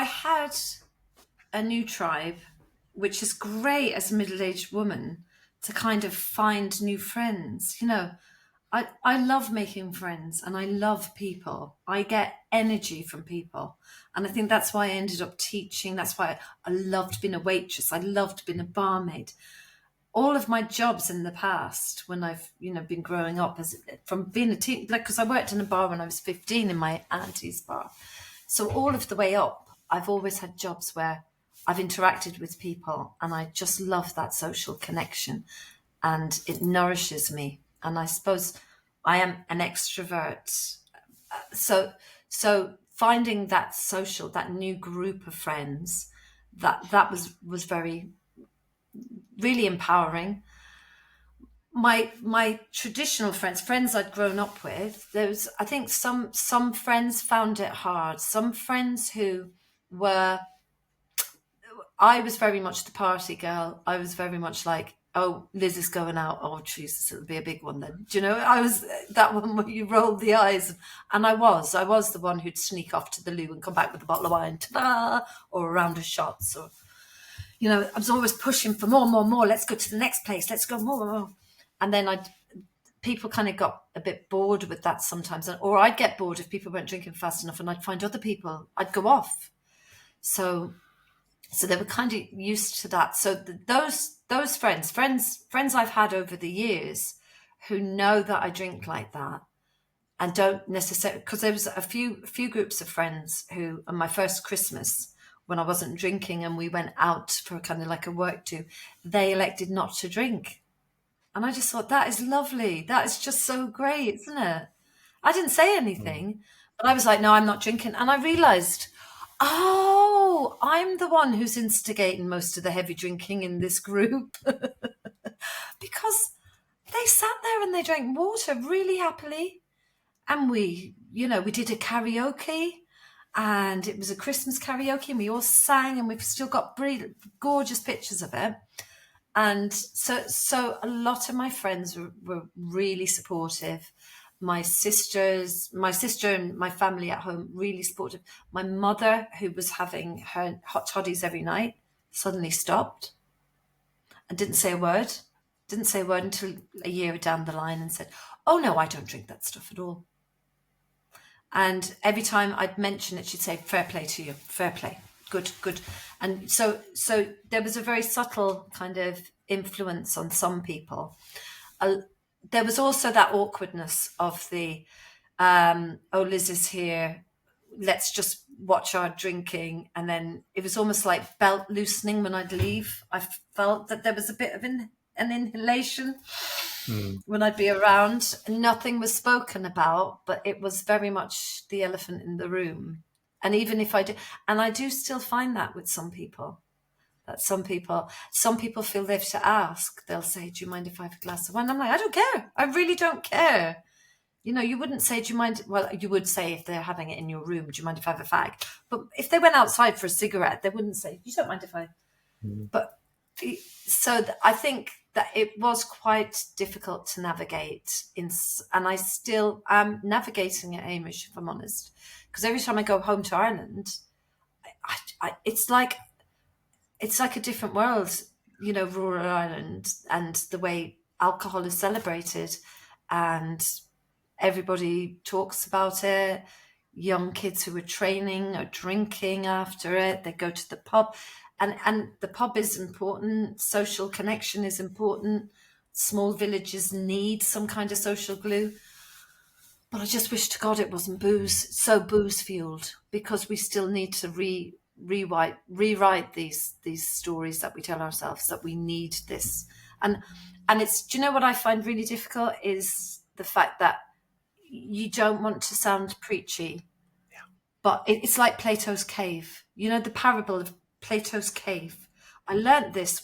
[SPEAKER 2] had a new tribe, which is great as a middle-aged woman to kind of find new friends. I love making friends and I love people. I get energy from people. And I think that's why I ended up teaching. That's why I loved being a waitress. I loved being a barmaid. All of my jobs in the past, when I've, been growing up, from being a teen, because I worked in a bar when I was 15 in my auntie's bar. So all of the way up, I've always had jobs where I've interacted with people, and I just love that social connection, and it nourishes me. And I suppose I am an extrovert. So finding that social, that new group of friends, that was very, really empowering. My traditional friends I'd grown up with, I think some friends found it hard. Some friends who were, I was very much the party girl. I was very much like, oh, Liz is going out. Oh, Jesus, it'll be a big one then. Do you know, I was that one where you rolled the eyes. And I was the one who'd sneak off to the loo and come back with a bottle of wine, ta-da, or a round of shots. Or, I was always pushing for more. Let's go to the next place. Let's go more. And then people kind of got a bit bored with that sometimes, or I'd get bored if people weren't drinking fast enough, and I'd find other people, I'd go off. So they were kind of used to that. So those friends I've had over the years who know that I drink like that, and don't necessarily, because there was a few groups of friends who, on my first Christmas when I wasn't drinking and we went out for kind of like a work do, they elected not to drink. And I just thought, that is lovely. That is just so great, isn't it? I didn't say anything, but I was like, no, I'm not drinking. And I realised, oh, I'm the one who's instigating most of the heavy drinking in this group. Because they sat there and they drank water really happily. And we did a karaoke, and it was a Christmas karaoke, and we all sang, and we've still got gorgeous pictures of it. And so a lot of my friends were really supportive. My sister and my family at home, really supportive. My mother, who was having her hot toddies every night, suddenly stopped and didn't say a word. Didn't say a word until a year down the line, and said, oh no, I don't drink that stuff at all. And every time I'd mention it, she'd say, fair play to you, fair play, good. And so there was a very subtle kind of influence on some people. There was also that awkwardness of the, oh, Liz is here, let's just watch our drinking. And then it was almost like belt loosening when I'd leave. I felt that there was a bit of an inhalation when I'd be around. Nothing was spoken about, but it was very much the elephant in the room. And even if I do, and I do still find that with some people, that some people feel they have to ask. They'll say, do you mind if I have a glass of wine? I'm like, I don't care. I really don't care. You know, you wouldn't say, do you mind? Well, you would say if they're having it in your room, do you mind if I have a fag? But if they went outside for a cigarette, they wouldn't say, you don't mind if I... But so I think that it was quite difficult to navigate, and I still am navigating it, Hamish, if I'm honest. Because every time I go home to Ireland, it's like a different world, you know, rural Ireland, and the way alcohol is celebrated, and everybody talks about it. Young kids who are training are drinking after it. They go to the pub. And the pub is important. Social connection is important. Small villages need some kind of social glue. But I just wish to God it wasn't so booze fueled, because we still need to rewrite these stories that we tell ourselves, that we need this. And it's, do you know what I find really difficult is the fact that you don't want to sound preachy, but it's like Plato's cave. You know, the parable of Plato's cave. I learnt this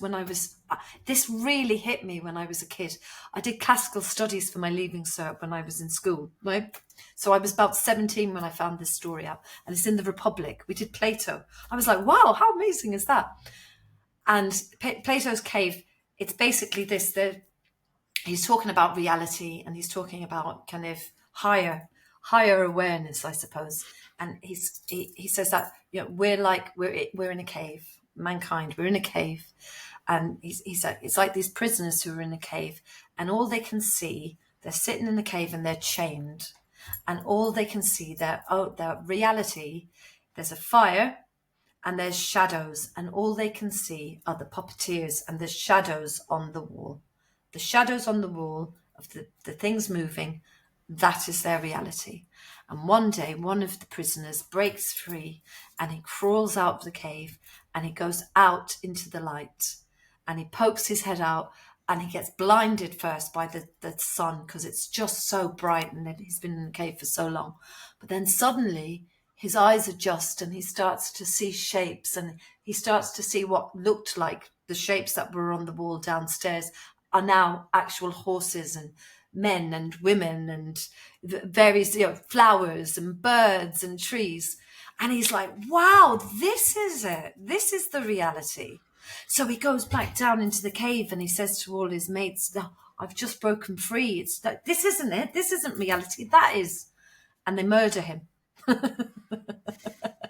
[SPEAKER 2] this really hit me when I was a kid. I did classical studies for my leaving cert when I was in school, right? So I was about 17 when I found this story out, and it's in the Republic. We did Plato. I was like, wow, how amazing is that? And Plato's cave, it's basically this, he's talking about reality, and he's talking about kind of higher awareness, I suppose. And he says that, you know, we're in a cave, mankind, we're in a cave. And he said, it's like these prisoners who are in a cave, and all they can see, they're sitting in the cave and they're chained. And all they can see, their reality, there's a fire and there's shadows, and all they can see are the puppeteers and the shadows on the wall. The shadows on the wall of the things moving, that is their reality. And one day, one of the prisoners breaks free, and he crawls out of the cave, and he goes out into the light, and he pokes his head out, and he gets blinded first by the sun, because it's just so bright, and then he's been in the cave for so long. But then suddenly his eyes adjust, and he starts to see shapes, and he starts to see what looked like the shapes that were on the wall downstairs are now actual horses and men and women and various, you know, flowers and birds and trees. And he's like, wow, this is it. This is the reality. So he goes back down into the cave, and he says to all his mates, no, I've just broken free. It's that, this isn't it. This isn't reality. That is. And they murder him.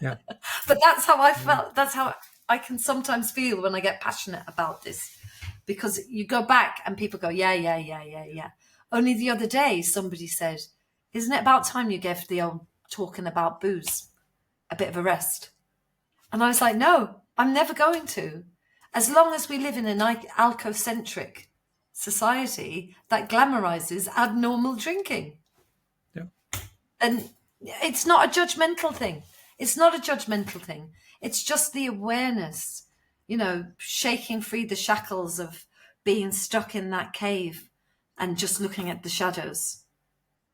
[SPEAKER 1] Yeah.
[SPEAKER 2] But that's how I felt. That's how I can sometimes feel when I get passionate about this, because you go back and people go, yeah. Only the other day, somebody said, isn't it about time you gave the old talking about booze a bit of a rest? And I was like, no, I'm never going to. As long as we live in an alcocentric society that glamorizes abnormal drinking.
[SPEAKER 1] Yeah.
[SPEAKER 2] And it's not a judgmental thing. It's not a judgmental thing. It's just the awareness, shaking free the shackles of being stuck in that cave and just looking at the shadows.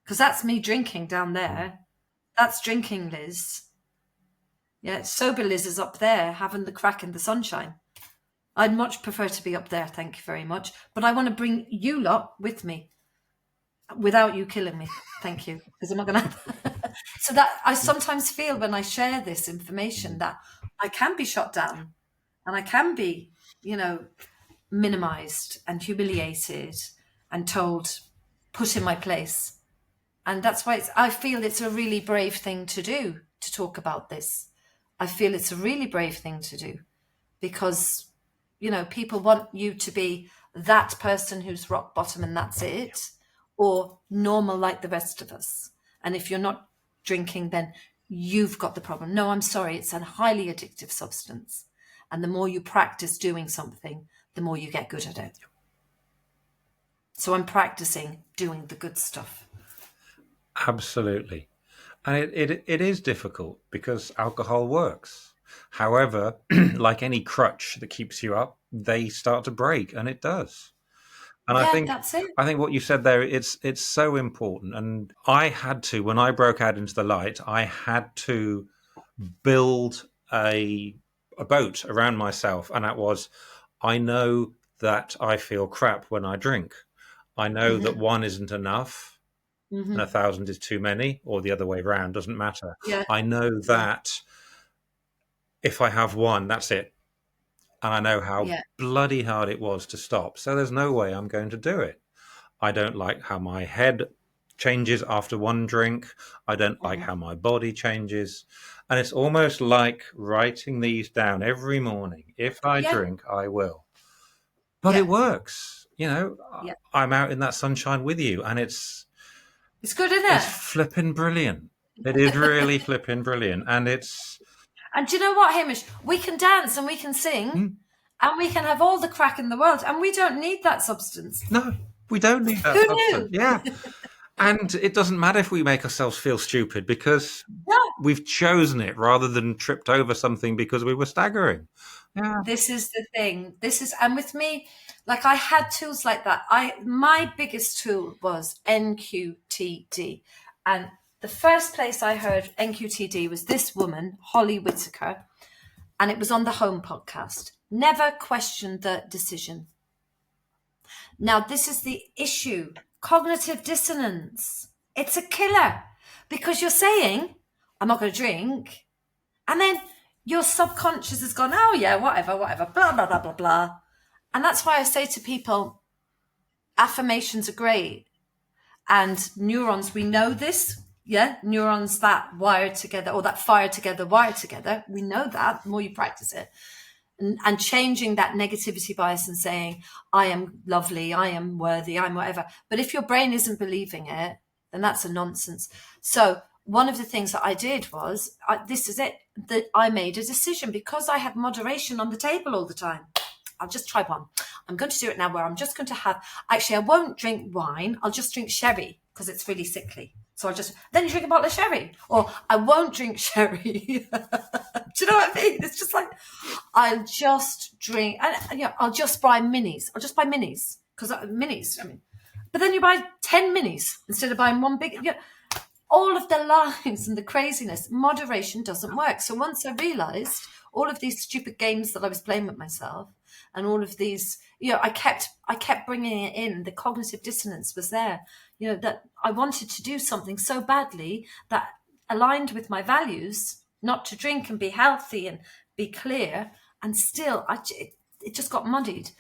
[SPEAKER 2] Because that's me drinking down there. That's drinking Liz. Yeah, sober Liz is up there having the crack in the sunshine. I'd much prefer to be up there, thank you very much. But I want to bring you lot with me without you killing me. Thank you. Because I'm not going to... So that I sometimes feel when I share this information that I can be shot down and I can be, minimized and humiliated and told, put in my place. And that's why I feel it's a really brave thing to do, to talk about this. I feel it's a really brave thing to do because, people want you to be that person who's rock bottom and that's it, or normal like the rest of us. And if you're not drinking, then you've got the problem. No, I'm sorry. It's a highly addictive substance. And the more you practice doing something, the more you get good at it. So I'm practicing doing the good stuff.
[SPEAKER 1] Absolutely. And it is difficult because alcohol works. However, like any crutch that keeps you up, they start to break, and it does. And
[SPEAKER 2] Yeah, that's it.
[SPEAKER 1] I think what you said there, it's so important. And I had to, when I broke out into the light, I had to build a boat around myself. And that was, I know that I feel crap when I drink. I know that one isn't enough. And 1,000 is too many, or the other way around, doesn't matter.
[SPEAKER 2] Yeah.
[SPEAKER 1] I know that if I have one, that's it. And I know how bloody hard it was to stop. So there's no way I'm going to do it. I don't like how my head changes after one drink. I don't like how my body changes. And it's almost like writing these down every morning. If I drink, I will. But it works. I'm out in that sunshine with you, and it's
[SPEAKER 2] good, isn't it?
[SPEAKER 1] It's flipping brilliant. It is really flipping brilliant. And it's...
[SPEAKER 2] And do you know what, Hamish? We can dance and we can sing and we can have all the crack in the world and we don't need that substance.
[SPEAKER 1] No, we don't need that substance. Yeah. And it doesn't matter if we make ourselves feel stupid because we've chosen it rather than tripped over something because we were staggering. Yeah.
[SPEAKER 2] This is the thing. And with me, like I had tools like that. My biggest tool was NQTD. And the first place I heard NQTD was this woman, Holly Whitaker, and it was on the Home podcast. Never question the decision. Now, this is the issue. Cognitive dissonance. It's a killer because you're saying, I'm not going to drink. And then your subconscious has gone, oh yeah, whatever, blah, blah, blah, blah, blah. And that's why I say to people, affirmations are great. And neurons, we know this. Yeah, neurons that wire together or that fire together, wire together. We know that the more you practice it. And changing that negativity bias and saying, I am lovely, I am worthy, I'm whatever. But if your brain isn't believing it, then that's a nonsense. So one of the things that I did was, this is it, that I made a decision because I had moderation on the table all the time. I'll just try one. I'm going to do it now where I'm just going to have, actually, I won't drink wine. I'll just drink sherry because it's really sickly. So then you drink a bottle of sherry, or I won't drink sherry. Do you know what I mean? It's just like, I'll just drink, and I'll just buy minis. I'll just buy minis because minis, but then you buy 10 minis instead of buying one big, all of the lies and the craziness, moderation doesn't work. So once I realized all of these stupid games that I was playing with myself and all of these, I kept bringing it in. The cognitive dissonance was there, that I wanted to do something so badly that aligned with my values, not to drink and be healthy and be clear. And still, it just got muddied.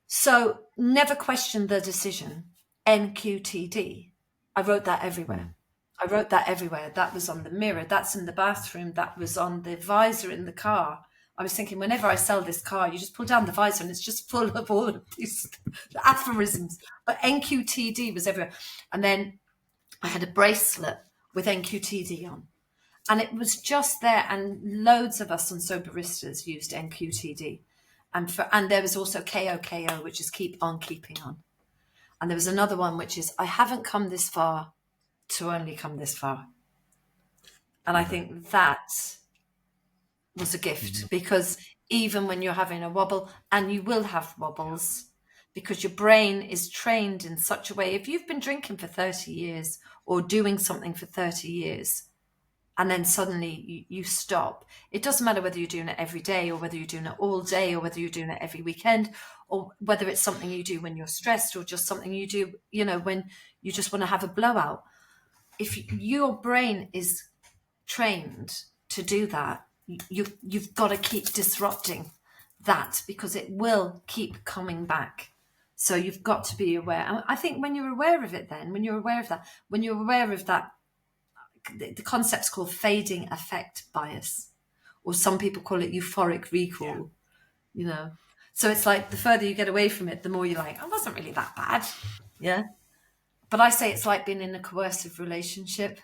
[SPEAKER 2] So never question the decision. NQTD. I wrote that everywhere. That was on the mirror. That's in the bathroom. That was on the visor in the car. I was thinking, whenever I sell this car, you just pull down the visor and it's just full of all of these aphorisms. But NQTD was everywhere. And then I had a bracelet with NQTD on. And it was just there. And loads of us on Soberistas used NQTD. And there was also KOKO, which is keep on keeping on. And there was another one, which is I haven't come this far to only come this far. And I think that was a gift, because even when you're having a wobble, and you will have wobbles, because your brain is trained in such a way. If you've been drinking for 30 years or doing something for 30 years, and then suddenly you stop, it doesn't matter whether you're doing it every day or whether you're doing it all day or whether you're doing it every weekend, or whether it's something you do when you're stressed or just something you do, when you just want to have a blowout. If your brain is trained to do that, you've got to keep disrupting that, because it will keep coming back. So you've got to be aware. And I think when you're aware of it, when you're aware of that, the concept's called fading affect bias, or some people call it euphoric recall. So it's like the further you get away from it, the more you're like, I wasn't really that bad. Yeah. But I say it's like being in a coercive relationship.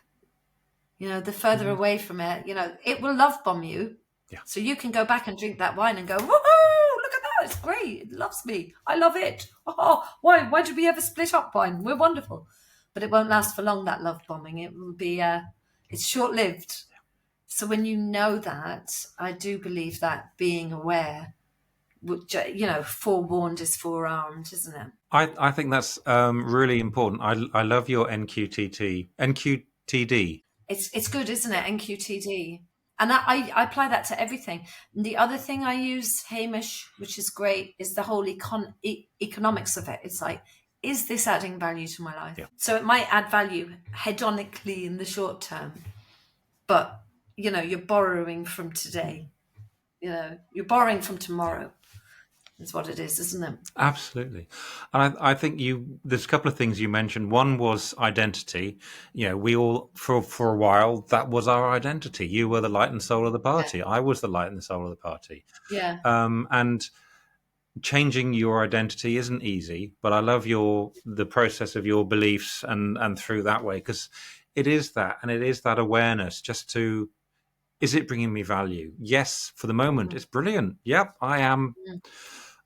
[SPEAKER 2] The further away from it, it will love bomb you.
[SPEAKER 1] Yeah.
[SPEAKER 2] So you can go back and drink that wine and go, woohoo, look at that, it's great, it loves me, I love it. Oh, why did we ever split up wine? We're wonderful. But it won't last for long, that love bombing. It will be, it's short-lived. So when you know that, I do believe that being aware, forewarned is forearmed, isn't it?
[SPEAKER 1] I think that's really important. I love your NQTD.
[SPEAKER 2] It's good, isn't it? NQTD. And I apply that to everything. And the other thing I use, Hamish, which is great, is the whole economics of it. It's like, is this adding value to my life?
[SPEAKER 1] Yeah.
[SPEAKER 2] So it might add value hedonically in the short term, but, you're borrowing from today. You're borrowing from tomorrow. Is what it is, isn't it?
[SPEAKER 1] Absolutely. And I think there's a couple of things you mentioned. One was identity. We all, for a while, that was our identity. You were the light and soul of the party. Yeah. I was the light and the soul of the party.
[SPEAKER 2] Yeah.
[SPEAKER 1] And changing your identity isn't easy, but I love the process of your beliefs and through that way, because it is that, and it is that awareness just to, is it bringing me value? Yes, for the moment, it's brilliant. Yep, I am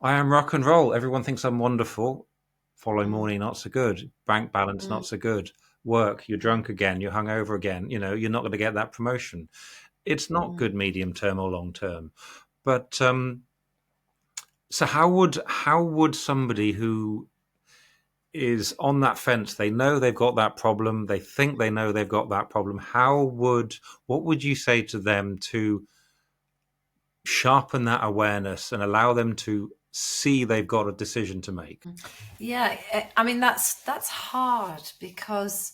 [SPEAKER 1] rock and roll. Everyone thinks I'm wonderful. Following morning, not so good. Bank balance, not so good. Work, you're drunk again. You're hungover again. You're not going to get that promotion. It's not good medium term or long term. But so how would somebody who is on that fence, they know they've got that problem, they think they know they've got that problem, what would you say to them to sharpen that awareness and allow them to see they've got a decision to make?
[SPEAKER 2] Yeah, I mean, that's hard, because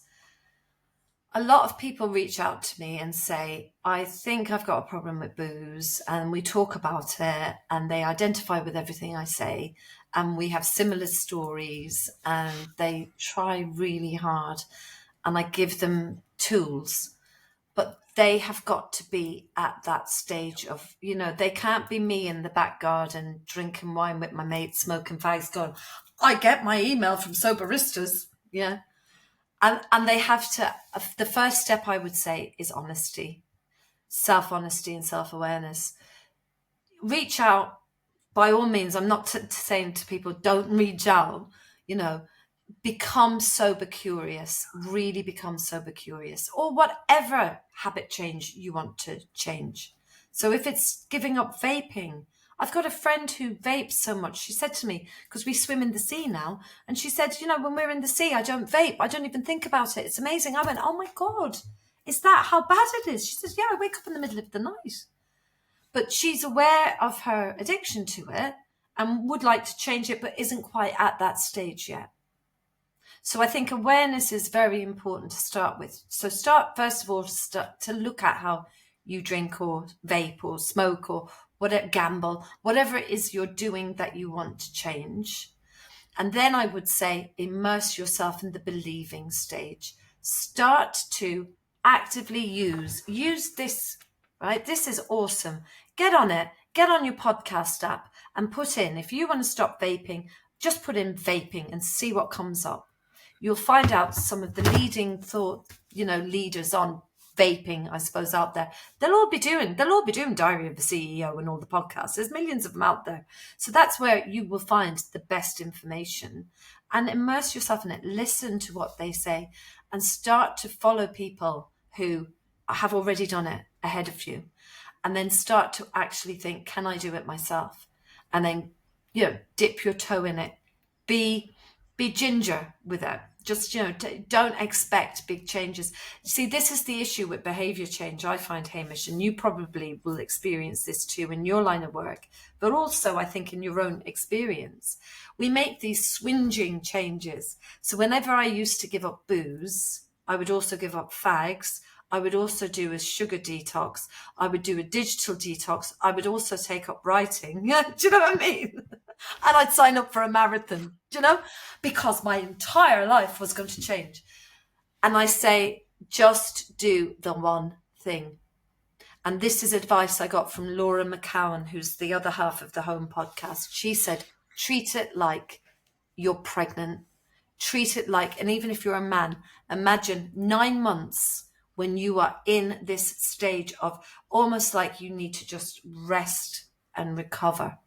[SPEAKER 2] a lot of people reach out to me and say, I think I've got a problem with booze, and we talk about it and they identify with everything I say, and we have similar stories, and they try really hard, and I give them tools, but they have got to be at that stage of, they can't be me in the back garden drinking wine with my mates, smoking fags, going, I get my email from Soberistas. Yeah. And they have to, the first step I would say is honesty, self-honesty and self-awareness. Reach out, by all means. I'm not saying to people, don't reach out, become sober curious, really become sober curious, or whatever habit change you want to change. So if it's giving up vaping, I've got a friend who vapes so much. She said to me, because we swim in the sea now, and she said, when we're in the sea, I don't vape. I don't even think about it. It's amazing. I went, oh my God, is that how bad it is? She says, yeah, I wake up in the middle of the night. But she's aware of her addiction to it and would like to change it, but isn't quite at that stage yet. So I think awareness is very important to start with. So start, first of all, to look at how you drink or vape or smoke or whatever, gamble, whatever it is you're doing that you want to change. And then I would say, immerse yourself in the believing stage. Start to actively use this, right? This is awesome. Get on it. get on your podcast app and put in, if you want to stop vaping, just put in vaping and see what comes up. You'll find out some of the leading leaders on vaping, I suppose, out there. They'll all be doing Diary of the CEO and all the podcasts. There's millions of them out there. So that's where you will find the best information, and immerse yourself in it. Listen to what they say and start to follow people who have already done it ahead of you. And then start to actually think, can I do it myself? And then, dip your toe in it. Be ginger with it. Just, don't expect big changes. See, this is the issue with behavior change, I find, Hamish, and you probably will experience this too in your line of work, but also I think in your own experience. We make these swinging changes. So whenever I used to give up booze, I would also give up fags. I would also do a sugar detox. I would do a digital detox. I would also take up writing. Do you know what I mean? And I'd sign up for a marathon, because my entire life was going to change. And I say, just do the one thing. And this is advice I got from Laura McCowan, who's the other half of the Home podcast. She said, treat it like you're pregnant. Treat it like, and even if you're a man, imagine 9 months when you are in this stage of almost like you need to just rest and recover.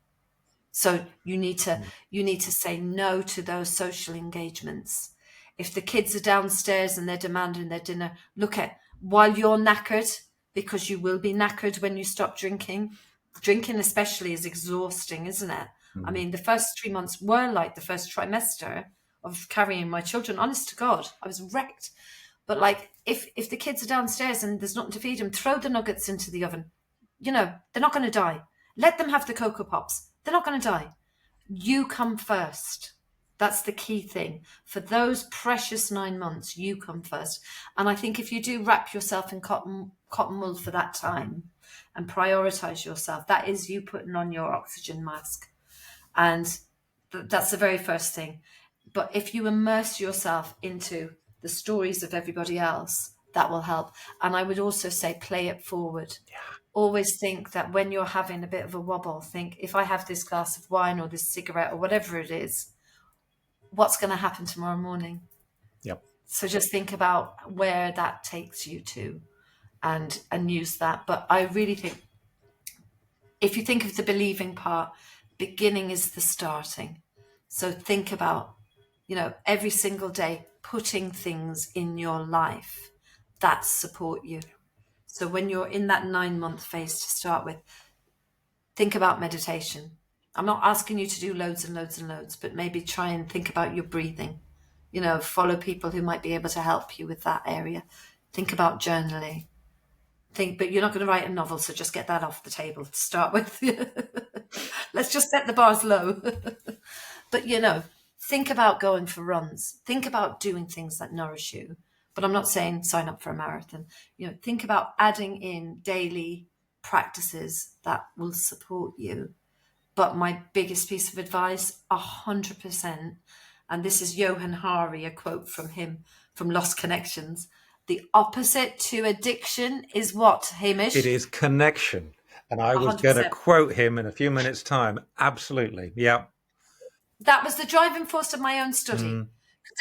[SPEAKER 2] So you need to say no to those social engagements. If the kids are downstairs and they're demanding their dinner, look at, while you're knackered, because you will be knackered when you stop drinking. Drinking especially is exhausting, isn't it? I mean, the first 3 months were like the first trimester of carrying my children. Honest to God, I was wrecked. But like, if the kids are downstairs and there's nothing to feed them, throw the nuggets into the oven. They're not going to die. Let them have the Cocoa Pops. They're not going to die. You come first. That's the key thing. For those precious 9 months, you come first. And I think if you do wrap yourself in cotton wool for that time and prioritize yourself, that is you putting on your oxygen mask. And that's the very first thing. But if you immerse yourself into the stories of everybody else, that will help. And I would also say, play it forward. Yeah. Always think that when you're having a bit of a wobble, think, if I have this glass of wine or this cigarette or whatever it is, what's going to happen tomorrow morning?
[SPEAKER 1] Yep.
[SPEAKER 2] So just think about where that takes you to and use that. But I really think, if you think of the believing part, beginning is the starting. So think about, every single day, putting things in your life that support you. So when you're in that 9-month phase to start with, think about meditation. I'm not asking you to do loads and loads and loads, but maybe try and think about your breathing. Follow people who might be able to help you with that area. Think about journaling. But you're not going to write a novel, so just get that off the table to start with. Let's just set the bars low. But, think about going for runs. Think about doing things that nourish you. But I'm not saying sign up for a marathon. Think about adding in daily practices that will support you. But my biggest piece of advice, 100%, and this is Johan Hari, a quote from him from Lost Connections, the opposite to addiction is what, Hamish?
[SPEAKER 1] It is connection. And I was
[SPEAKER 2] 100%.
[SPEAKER 1] going to quote him in a few minutes' time. Absolutely. Yeah.
[SPEAKER 2] That was the driving force of my own study.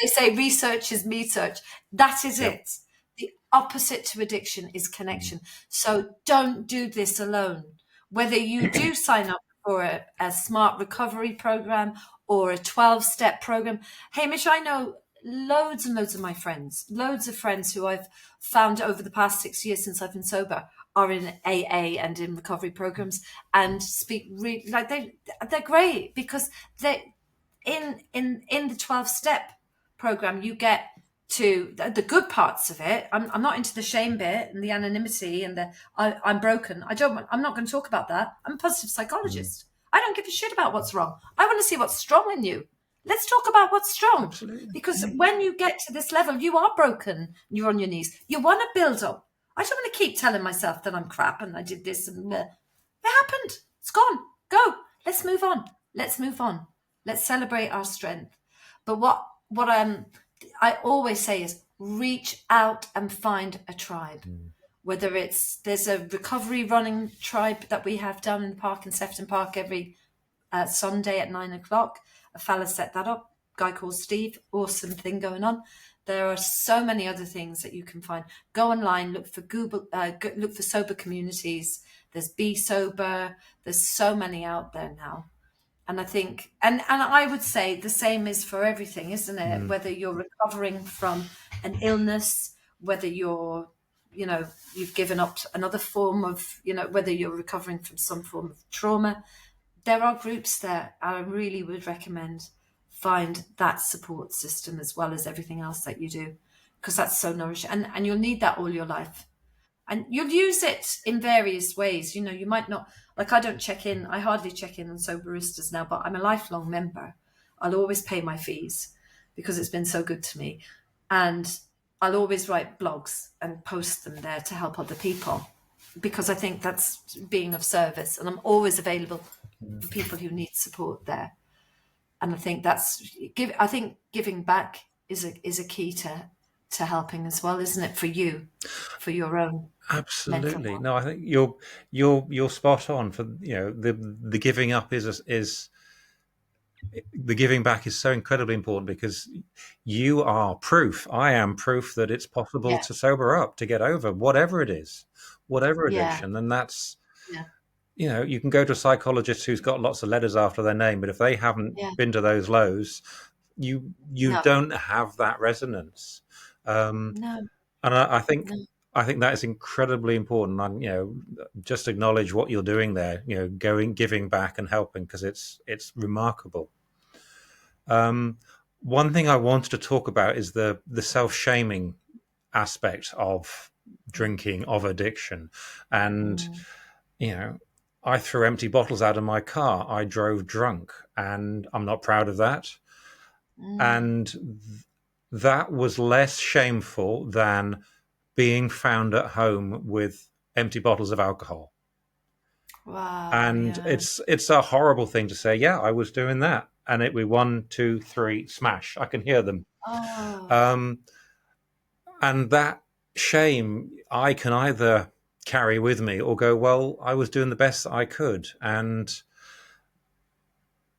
[SPEAKER 2] They say research is me search. That is it. The opposite to addiction is connection. So don't do this alone. Whether you do sign up for a smart recovery program or a 12-step program. Hamish, I know loads and loads of my friends, loads of friends who I've found over the past 6 years since I've been sober are in AA and in recovery programs and speak like they're great, because they in the 12-step program, you get to the good parts of it. I'm not into the shame bit and the anonymity and the I'm broken. I'm not going to talk about that. I'm a positive psychologist. I don't give a shit about what's wrong. I want to see what's strong in you. Let's talk about what's strong. Absolutely. Because when you get to this level, you are broken. You're on your knees. You want to build up. I don't want to keep telling myself that I'm crap and I did this and it happened. It's gone. Go. Let's move on. Let's move on. Let's celebrate our strength. But what I always say is reach out and find a tribe. whether there's a recovery running tribe that we have down in the park in Sefton Park every Sunday at 9 o'clock. A fella set that up, guy called Steve, awesome thing going on. There are so many other things that you can find. Go online, look for Google, look for sober communities. There's Be Sober. There's so many out there now. And I think, and I would say the same is for everything, isn't it? Whether you're recovering from an illness, whether you're, you've given up another form of, whether you're recovering from some form of trauma, there are groups there. I really would recommend find that support system as well as everything else that you do, because that's so nourishing, and you'll need that all your life. And you'll use it in various ways. You might not, like I hardly check in on Soberistas now, but I'm a lifelong member. I'll always pay my fees because it's been so good to me. And I'll always write blogs and post them there to help other people, because I think that's being of service. And I'm always available for people who need support there. And I think giving back is a key to helping as well, isn't it, for you, for your own.
[SPEAKER 1] Absolutely. No, I think you're spot on. For the giving up is the giving back is so incredibly important, because you are proof. I am proof that it's possible to sober up, to get over whatever it is, whatever addiction. And that's you can go to a psychologist who's got lots of letters after their name, but if they haven't been to those lows, you don't have that resonance.
[SPEAKER 2] No.
[SPEAKER 1] And I think that is incredibly important. And just acknowledge what you're doing there. Giving back and helping, because it's remarkable. One thing I wanted to talk about is the self-shaming aspect of drinking, of addiction, and I threw empty bottles out of my car. I drove drunk, and I'm not proud of that. And that was less shameful than being found at home with empty bottles of alcohol.
[SPEAKER 2] Wow.
[SPEAKER 1] And it's a horrible thing to say, I was doing that. And it'd be 1, 2, 3, smash. I can hear them.
[SPEAKER 2] Oh.
[SPEAKER 1] And that shame, I can either carry with me or go, well, I was doing the best that I could. And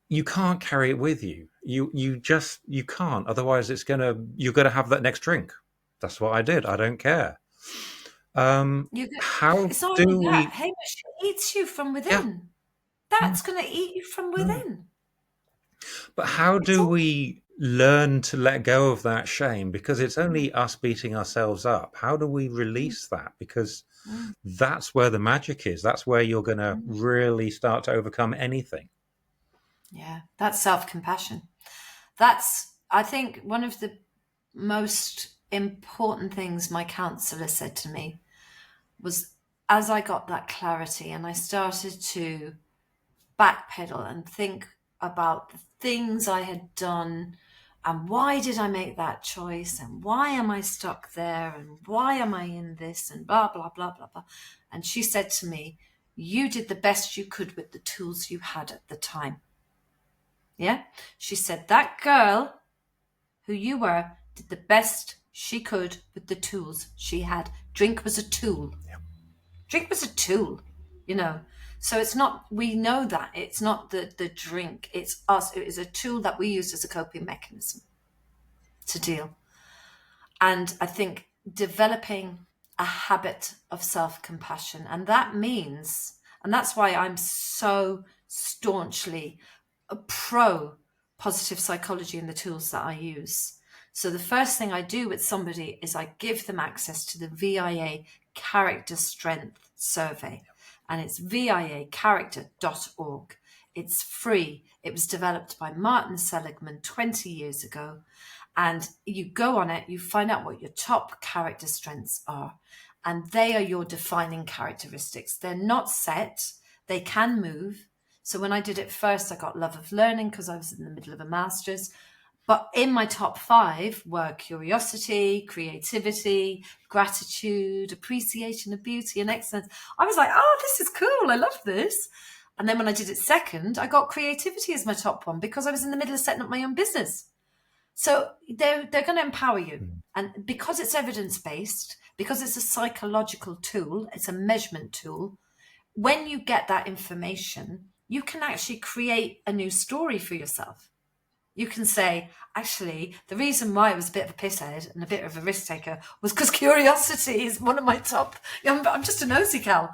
[SPEAKER 1] you can't carry it with you. You can't. Otherwise, you're gonna have that next drink. That's what I did. I don't care. How do we?
[SPEAKER 2] Hamish, it eats you from within. That's going to eat you from within.
[SPEAKER 1] But how do we learn to let go of that shame? Because it's only us beating ourselves up. How do we release that? Because that's where the magic is. That's where you're going to really start to overcome anything.
[SPEAKER 2] Yeah, that's self-compassion. That's, I think, one of the most important things my counsellor said to me was, as I got that clarity and I started to backpedal and think about the things I had done and why did I make that choice and why am I stuck there and why am I in this and blah, blah, blah, blah, blah. And she said to me, you did the best you could with the tools you had at the time. Yeah? She said, that girl who you were did the best she could with the tools she had. Drink was a tool. Yeah. Drink was a tool, So it's not, we know that. It's not the drink. It's us. It is a tool that we use as a coping mechanism to deal. And I think developing a habit of self-compassion. And that means, and that's why I'm so staunchly pro positive psychology and the tools that I use. So the first thing I do with somebody is I give them access to the VIA Character Strength Survey. And it's viacharacter.org. It's free. It was developed by Martin Seligman 20 years ago. And you go on it, you find out what your top character strengths are. And they are your defining characteristics. They're not set. They can move. So when I did it first, I got love of learning because I was in the middle of a master's. But in my top 5 were curiosity, creativity, gratitude, appreciation of beauty and excellence. I was like, oh, this is cool. I love this. And then when I did it second, I got creativity as my top one because I was in the middle of setting up my own business. So they're going to empower you. And because it's evidence-based, because it's a psychological tool, it's a measurement tool. When you get that information, you can actually create a new story for yourself. You can say, actually, the reason why I was a bit of a pisshead and a bit of a risk taker was because curiosity is one of my top. I'm just a nosy cow.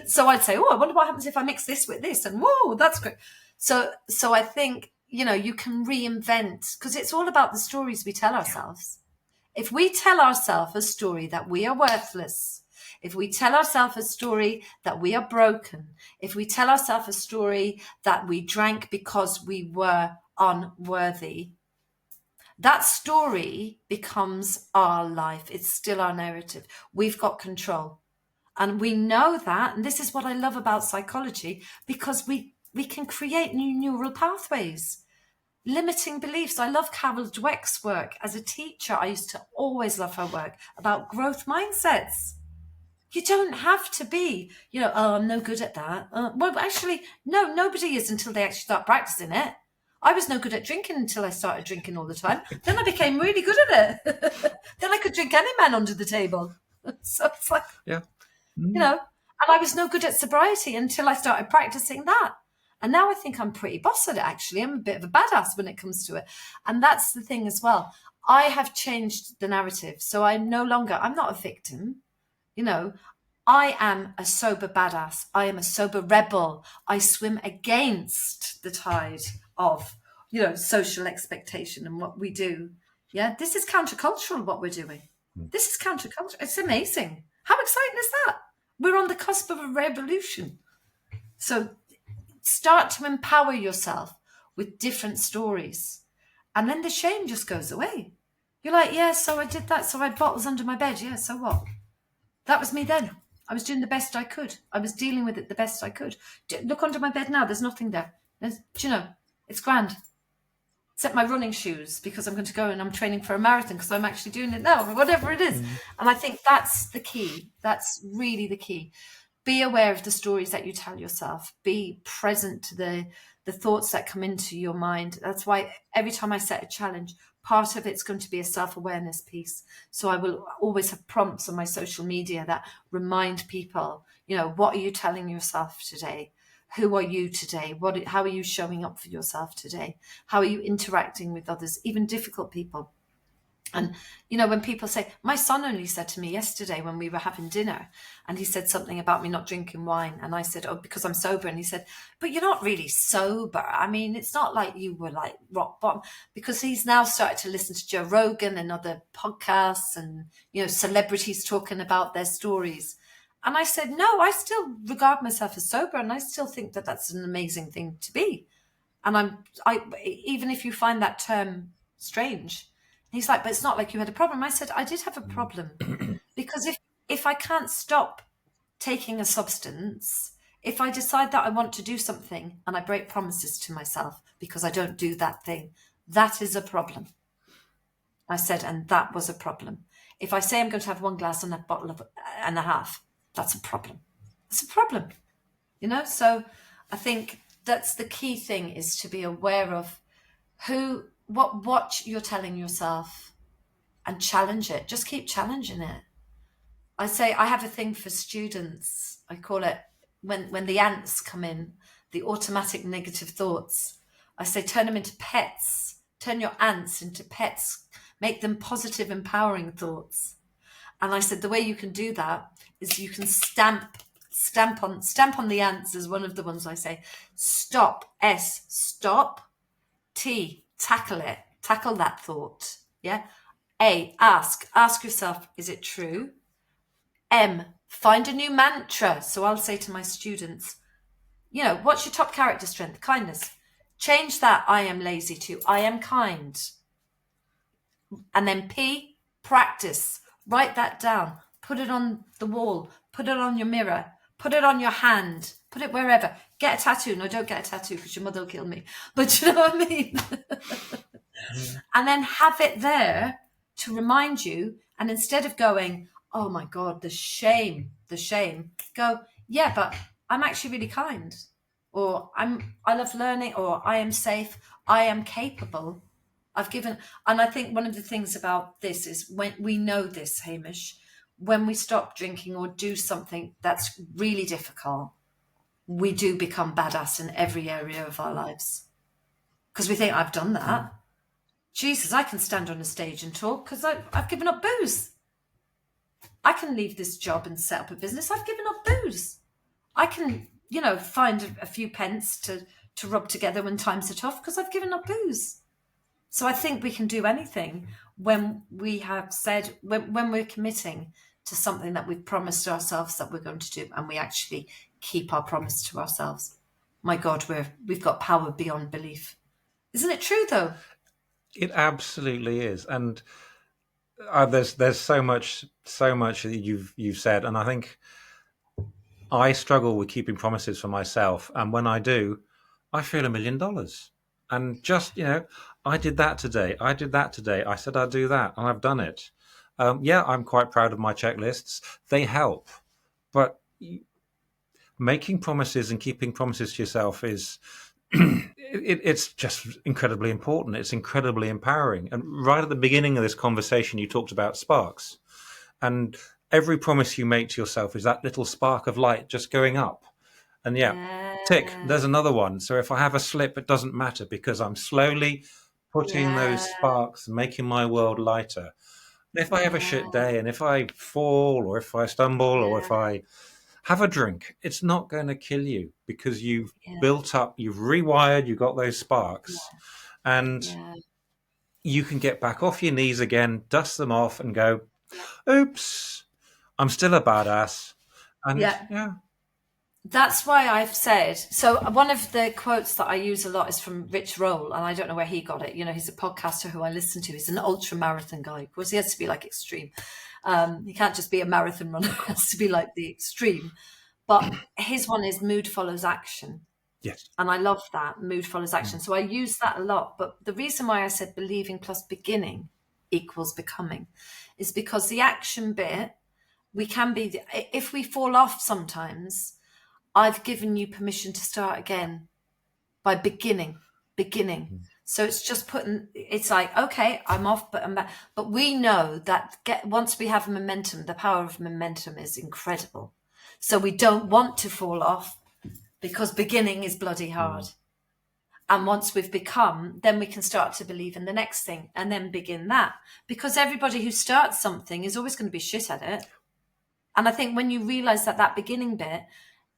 [SPEAKER 2] So I'd say, oh, I wonder what happens if I mix this with this, and whoa, that's great. So I think, you can reinvent, because it's all about the stories we tell ourselves. If we tell ourselves a story that we are worthless, if we tell ourselves a story that we are broken, if we tell ourselves a story that we drank because we were unworthy, that story becomes our life. It's still our narrative. We've got control. And we know that, and this is what I love about psychology, because we can create new neural pathways. Limiting beliefs. I love Carol Dweck's work. As a teacher, I used to always love her work about growth mindsets. You don't have to be, oh, I'm no good at that. Well, actually, no, nobody is until they actually start practicing it. I was no good at drinking until I started drinking all the time. Then I became really good at it. Then I could drink any man under the table. So it's like,
[SPEAKER 1] Yeah.
[SPEAKER 2] and I was no good at sobriety until I started practicing that. And now I think I'm pretty boss at it, actually. I'm a bit of a badass when it comes to it. And that's the thing as well. I have changed the narrative. So I'm not a victim. I am a sober badass. I am a sober rebel. I swim against the tide of, social expectation and what we do. Yeah, this is countercultural, what we're doing. This is countercultural. It's amazing. How exciting is that? We're on the cusp of a revolution. So start to empower yourself with different stories. And then the shame just goes away. You're like, yeah, so I did that. So I had bottles under my bed. Yeah, so what? That was me then. I was doing the best I could. I was dealing with it the best I could. Look under my bed now. There's nothing there. It's grand. Except my running shoes, because I'm going to go and I'm training for a marathon because I'm actually doing it now, or whatever it is. And I think that's the key. That's really the key. Be aware of the stories that you tell yourself. Be present to the thoughts that come into your mind. That's why every time I set a challenge, part of it's going to be a self-awareness piece. So I will always have prompts on my social media that remind people, what are you telling yourself today? Who are you today? How are you showing up for yourself today? How are you interacting with others, even difficult people? And, when people say, my son only said to me yesterday when we were having dinner, and he said something about me not drinking wine. And I said, oh, because I'm sober. And he said, but you're not really sober. I mean, it's not like you were like rock bottom, because he's now started to listen to Joe Rogan and other podcasts and, celebrities talking about their stories. And I said, no, I still regard myself as sober. And I still think that that's an amazing thing to be. And even if you find that term strange, he's like, but it's not like you had a problem. I said, I did have a problem because if I can't stop taking a substance, if I decide that I want to do something and I break promises to myself because I don't do that thing, that is a problem. I said, and that was a problem. If I say I'm going to have one glass and a bottle and a half, that's a problem. It's a problem, So I think that's the key thing, is to be aware of what you're telling yourself and challenge it. Just keep challenging it. I say I have a thing for students. I call it when the ants come in, the automatic negative thoughts. I say turn them into pets. Turn your ants into pets. Make them positive, empowering thoughts. And I said the way you can do that is you can stamp on the ants is one of the ones I say. Stop. S, stop. T, tackle it. Tackle that thought. Yeah. A, ask yourself, is it true? M, find a new mantra. So I'll say to my students, what's your top character strength? Kindness. Change that I am lazy to I am kind. And then P, practice. Write that down. Put it on the wall. Put it on your mirror. Put it on your hand. Put it wherever. Get a tattoo. No, don't get a tattoo because your mother will kill me. But you know what I mean? And then have it there to remind you. And instead of going, oh my God, the shame, go, yeah, but I'm actually really kind. Or I love learning, or I am safe. I am capable. And I think one of the things about this is when we know this, Hamish, when we stop drinking or do something that's really difficult, we do become badass in every area of our lives. Because we think, I've done that. Jesus, I can stand on a stage and talk because I've given up booze. I can leave this job and set up a business. I've given up booze. I can, find a few pence to rub together when times are tough because I've given up booze. So I think we can do anything when we have said, when we're committing to something that we've promised ourselves that we're going to do, and we actually keep our promise to ourselves. My God, we've got power beyond belief. Isn't it true though?
[SPEAKER 1] It absolutely is, and there's so much that you've said, and I think I struggle with keeping promises for myself, and when I do, I feel $1 million. And just I did that today. I said I'd do that, and I've done it. I'm quite proud of my checklists. They help, but making promises and keeping promises to yourself is it's just incredibly important. It's incredibly empowering. And right at the beginning of this conversation, you talked about sparks, and every promise you make to yourself is that little spark of light just going up. And tick, there's another one. So if I have a slip, it doesn't matter because I'm slowly putting those sparks and making my world lighter. And if I have a shit day, and if I fall, or if I stumble, or if I have a drink, it's not going to kill you because you've built up, you've rewired, you've got those sparks, and you can get back off your knees again, dust them off, and go, oops, I'm still a badass. And
[SPEAKER 2] that's why I've said, so one of the quotes that I use a lot is from Rich Roll, and I don't know where he got it. He's a podcaster who I listen to. He's an ultra marathon guy. Of course, he has to be like extreme. He can't just be a marathon runner. He has to be like the extreme. But his one is mood follows action.
[SPEAKER 1] Yes.
[SPEAKER 2] And I love that, mood follows action. So I use that a lot. But the reason why I said believing plus beginning equals becoming is because the action bit, we can be, if we fall off sometimes, I've given you permission to start again by beginning. So it's just it's like, okay, I'm off, but I'm back. But we know that once we have momentum, the power of momentum is incredible. So we don't want to fall off because beginning is bloody hard. And once we've become, then we can start to believe in the next thing and then begin that. Because everybody who starts something is always going to be shit at it. And I think when you realize that beginning bit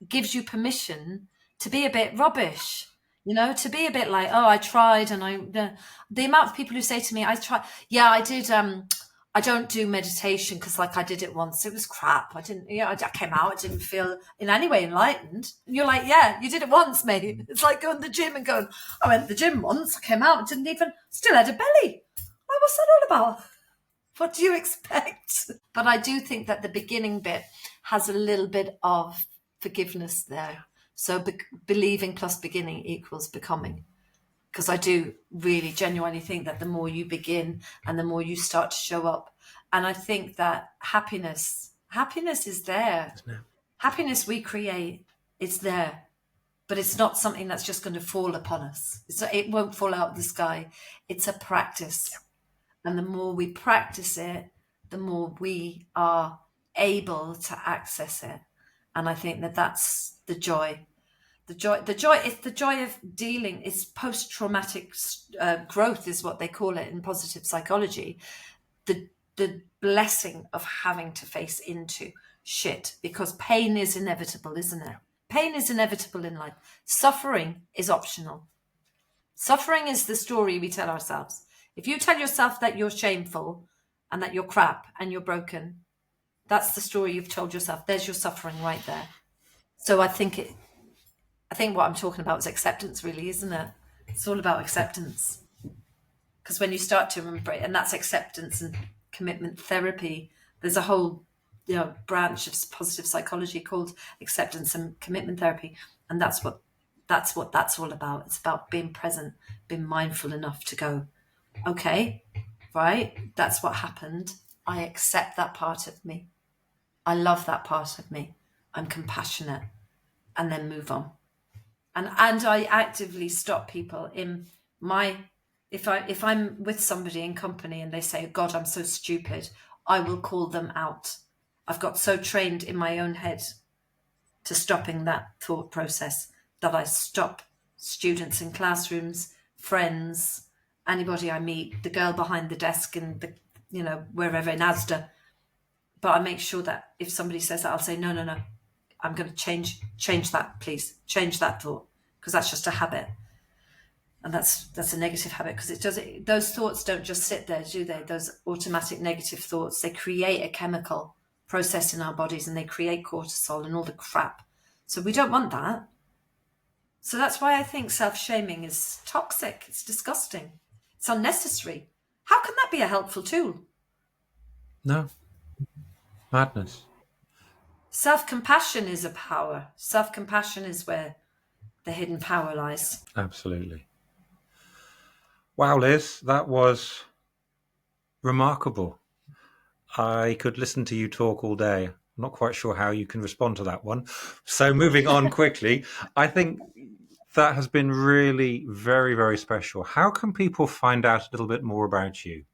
[SPEAKER 2] gives you permission to be a bit rubbish, to be a bit like, oh, I tried, and the amount of people who say to me, I tried, I did, I don't do meditation because I did it once, it was crap, I didn't, I came out, I didn't feel in any way enlightened. And you're like, yeah, you did it once, mate. It's like going to the gym and going, I went to the gym once, I came out, still had a belly. What's that all about? What do you expect? But I do think that the beginning bit has a little bit of forgiveness there. So believing plus beginning equals becoming. Because I do really genuinely think that the more you begin and the more you start to show up. And I think that happiness is there. Happiness we create, it's there. But it's not something that's just going to fall upon us. It won't fall out of the sky. It's a practice. And the more we practice it, the more we are able to access it. And I think that that's the joy. The joy is the joy of dealing. It's post-traumatic growth is what they call it in positive psychology. The blessing of having to face into shit, because pain is inevitable, isn't it? Pain is inevitable in life. Suffering is optional. Suffering is the story we tell ourselves. If you tell yourself that you're shameful and that you're crap and you're broken, that's the story you've told yourself. There's your suffering right there. So I think what I'm talking about is acceptance, really, isn't it? It's all about acceptance. Because when you start to embrace, and that's acceptance and commitment therapy, there's a whole branch of positive psychology called acceptance and commitment therapy. And that's what that's all about. It's about being present, being mindful enough to go, okay, right, that's what happened. I accept that part of me. I love that part of me. I'm compassionate, and then move on. And I actively stop people in if I'm with somebody in company and they say, God, I'm so stupid, I will call them out. I've got so trained in my own head to stopping that thought process that I stop students in classrooms, friends, anybody I meet, the girl behind the desk in the, wherever in Asda. But I make sure that if somebody says that, I'll say, no, I'm going to change that, please. Change that thought, because that's just a habit. And that's a negative habit, because those thoughts don't just sit there, do they? Those automatic negative thoughts, they create a chemical process in our bodies, and they create cortisol and all the crap. So we don't want that. So that's why I think self-shaming is toxic. It's disgusting. It's unnecessary. How can that be a helpful tool?
[SPEAKER 1] No. Madness.
[SPEAKER 2] Self-compassion is a power. Self-compassion is where the hidden power lies.
[SPEAKER 1] Absolutely. Wow, Liz, that was remarkable. I could listen to you talk all day. I'm not quite sure how you can respond to that one. So moving on quickly, I think that has been really very, very special. How can people find out a little bit more about you?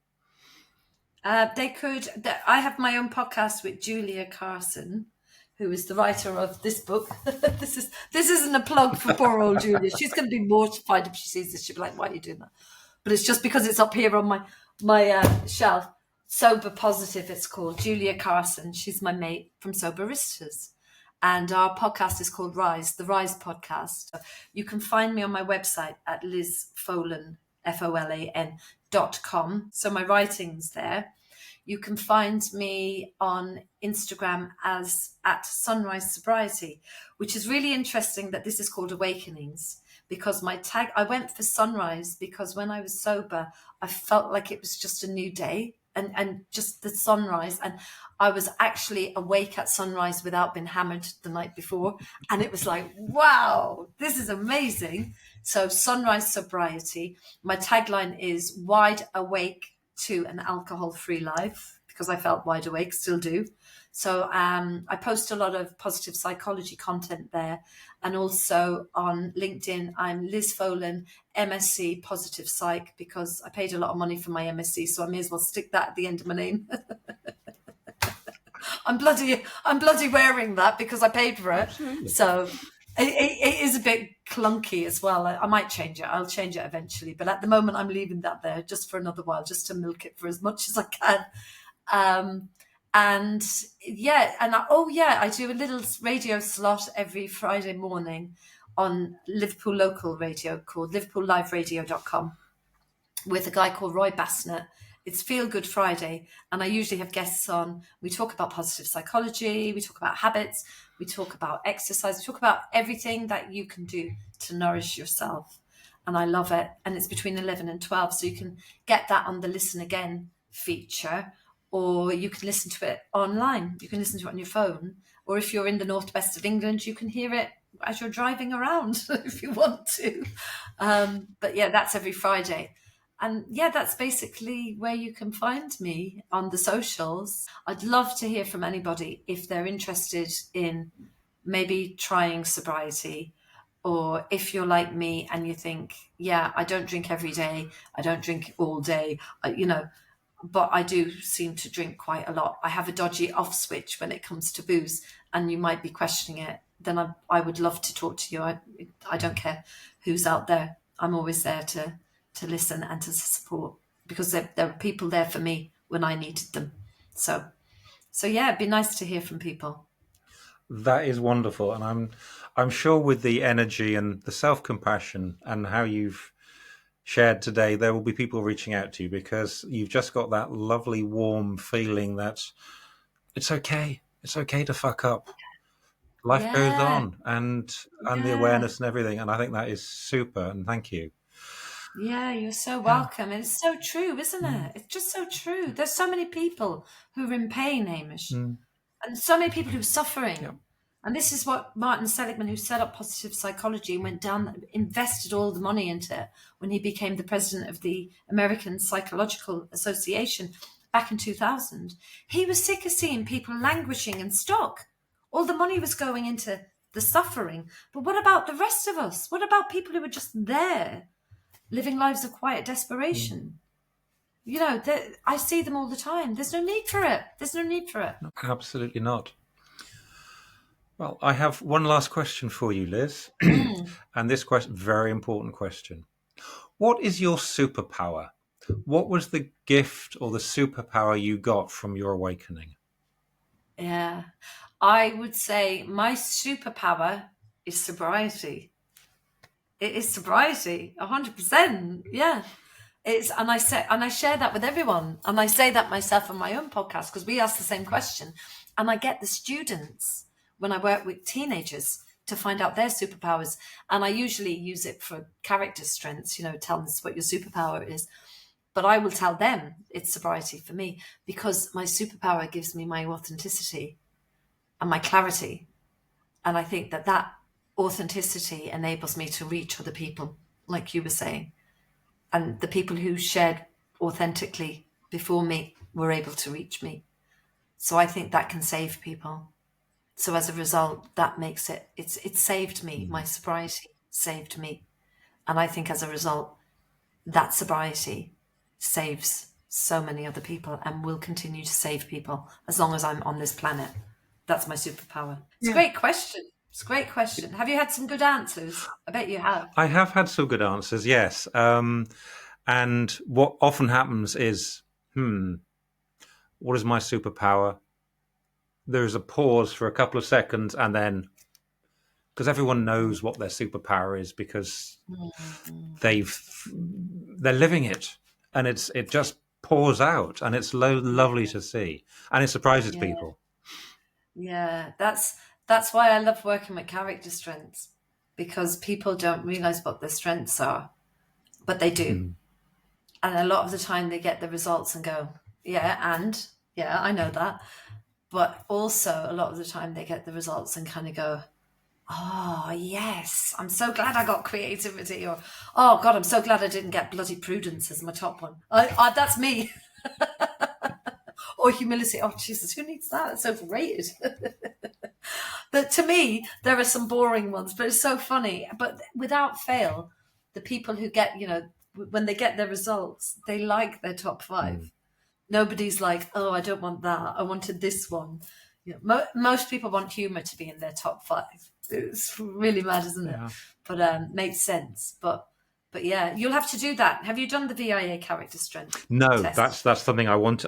[SPEAKER 2] They could. I have my own podcast with Julia Carson, who is the writer of this book. This isn't a plug for poor old Julia. She's going to be mortified if she sees this. She'll be like, "Why are you doing that?" But it's just because it's up here on my shelf. Sober Positive, it's called. Julia Carson. She's my mate from Soberistas. And our podcast is called Rise, the Rise podcast. You can find me on my website at lizfolan, FOLAN.com. So my writing's there. You can find me on Instagram as at Sunrise Sobriety, which is really interesting that this is called Awakenings, because my tag, I went for sunrise because when I was sober, I felt like it was just a new day and just the sunrise. And I was actually awake at sunrise without being hammered the night before. And it was like, wow, this is amazing. So Sunrise Sobriety, my tagline is wide awake to an alcohol-free life, because I felt wide awake, still do. So I post a lot of positive psychology content there. And also on LinkedIn, I'm Liz Folan, MSc Positive Psych, because I paid a lot of money for my MSc, so I may as well stick that at the end of my name. I'm bloody wearing that because I paid for it.
[SPEAKER 1] Absolutely.
[SPEAKER 2] So it is a bit clunky as well. I might change it. I'll change it eventually. But at the moment, I'm leaving that there just for another while, just to milk it for as much as I can. I do a little radio slot every Friday morning on Liverpool local radio called liverpoolliveradio.com with a guy called Roy Bassnett. It's Feel Good Friday, and I usually have guests on. We talk about positive psychology, we talk about habits, we talk about exercise, we talk about everything that you can do to nourish yourself. And I love it. And it's between 11 and 12, so you can get that on the Listen Again feature, or you can listen to it online. You can listen to it on your phone, or if you're in the northwest of England, you can hear it as you're driving around if you want to. But yeah, that's every Friday. And yeah, that's basically where you can find me on the socials. I'd love to hear from anybody if they're interested in maybe trying sobriety, or if you're like me and you think, yeah, I don't drink every day, I don't drink all day, but I do seem to drink quite a lot. I have a dodgy off switch when it comes to booze, and you might be questioning it. Then I would love to talk to you. I don't care who's out there. I'm always there to listen and to support, because there are people there for me when I needed them. So yeah, it'd be nice to hear from people.
[SPEAKER 1] That is wonderful, and I'm sure with the energy and the self-compassion and how you've shared today, there will be people reaching out to you, because you've just got that lovely warm feeling that it's okay to fuck up. Life goes on, and the awareness and everything, and I think that is super, and thank you.
[SPEAKER 2] Yeah, you're so welcome. And it's so true, isn't it? It's just so true. There's so many people who are in pain, Hamish, and so many people who are suffering.
[SPEAKER 1] Yep.
[SPEAKER 2] And this is what Martin Seligman, who set up positive psychology, went down, invested all the money into it when he became the president of the American Psychological Association back in 2000. He was sick of seeing people languishing and stuck. All the money was going into the suffering. But what about the rest of us? What about people who were just there, living lives of quiet desperation? I see them all the time. There's no need for it. There's no need for it.
[SPEAKER 1] No, absolutely not. Well, I have one last question for you, Liz. And this question, very important question. What is your superpower? What was the gift or the superpower you got from your awakening?
[SPEAKER 2] Yeah. I would say my superpower is sobriety. It is sobriety, 100%. Yeah. And I share that with everyone. And I say that myself on my own podcast, because we ask the same question. And I get the students when I work with teenagers to find out their superpowers. And I usually use it for character strengths, tell them what your superpower is. But I will tell them it's sobriety for me, because my superpower gives me my authenticity and my clarity. And I think that authenticity enables me to reach other people, like you were saying. And the people who shared authentically before me were able to reach me. So I think that can save people. So as a result, that makes it saved me. My sobriety saved me. And I think as a result, that sobriety saves so many other people and will continue to save people as long as I'm on this planet. That's my superpower. It's a great question. It's a great question. Have you had some good answers? I bet you have.
[SPEAKER 1] I have had some good answers, yes. And what often happens is, what is my superpower? There's a pause for a couple of seconds, and then, because everyone knows what their superpower is, because they're living it, and it just pours out, and it's lovely to see, and it surprises people.
[SPEAKER 2] Yeah, that's why I love working with character strengths, because people don't realize what their strengths are, but they do. And a lot of the time they get the results and go, yeah, I know that. But also a lot of the time they get the results and kind of go, oh, yes, I'm so glad I got creativity, or, oh, God, I'm so glad I didn't get bloody prudence as my top one. That's me. Or humility. Oh, Jesus, who needs that? It's overrated. But to me, there are some boring ones, but it's so funny. But without fail, the people who get, when they get their results, they like their top five. Nobody's like, oh, I don't want that. I wanted this one. Most people want humor to be in their top five. It's really mad, isn't it? But makes sense. But yeah, you'll have to do that. Have you done the VIA character strength?
[SPEAKER 1] No,
[SPEAKER 2] test?
[SPEAKER 1] that's something I want.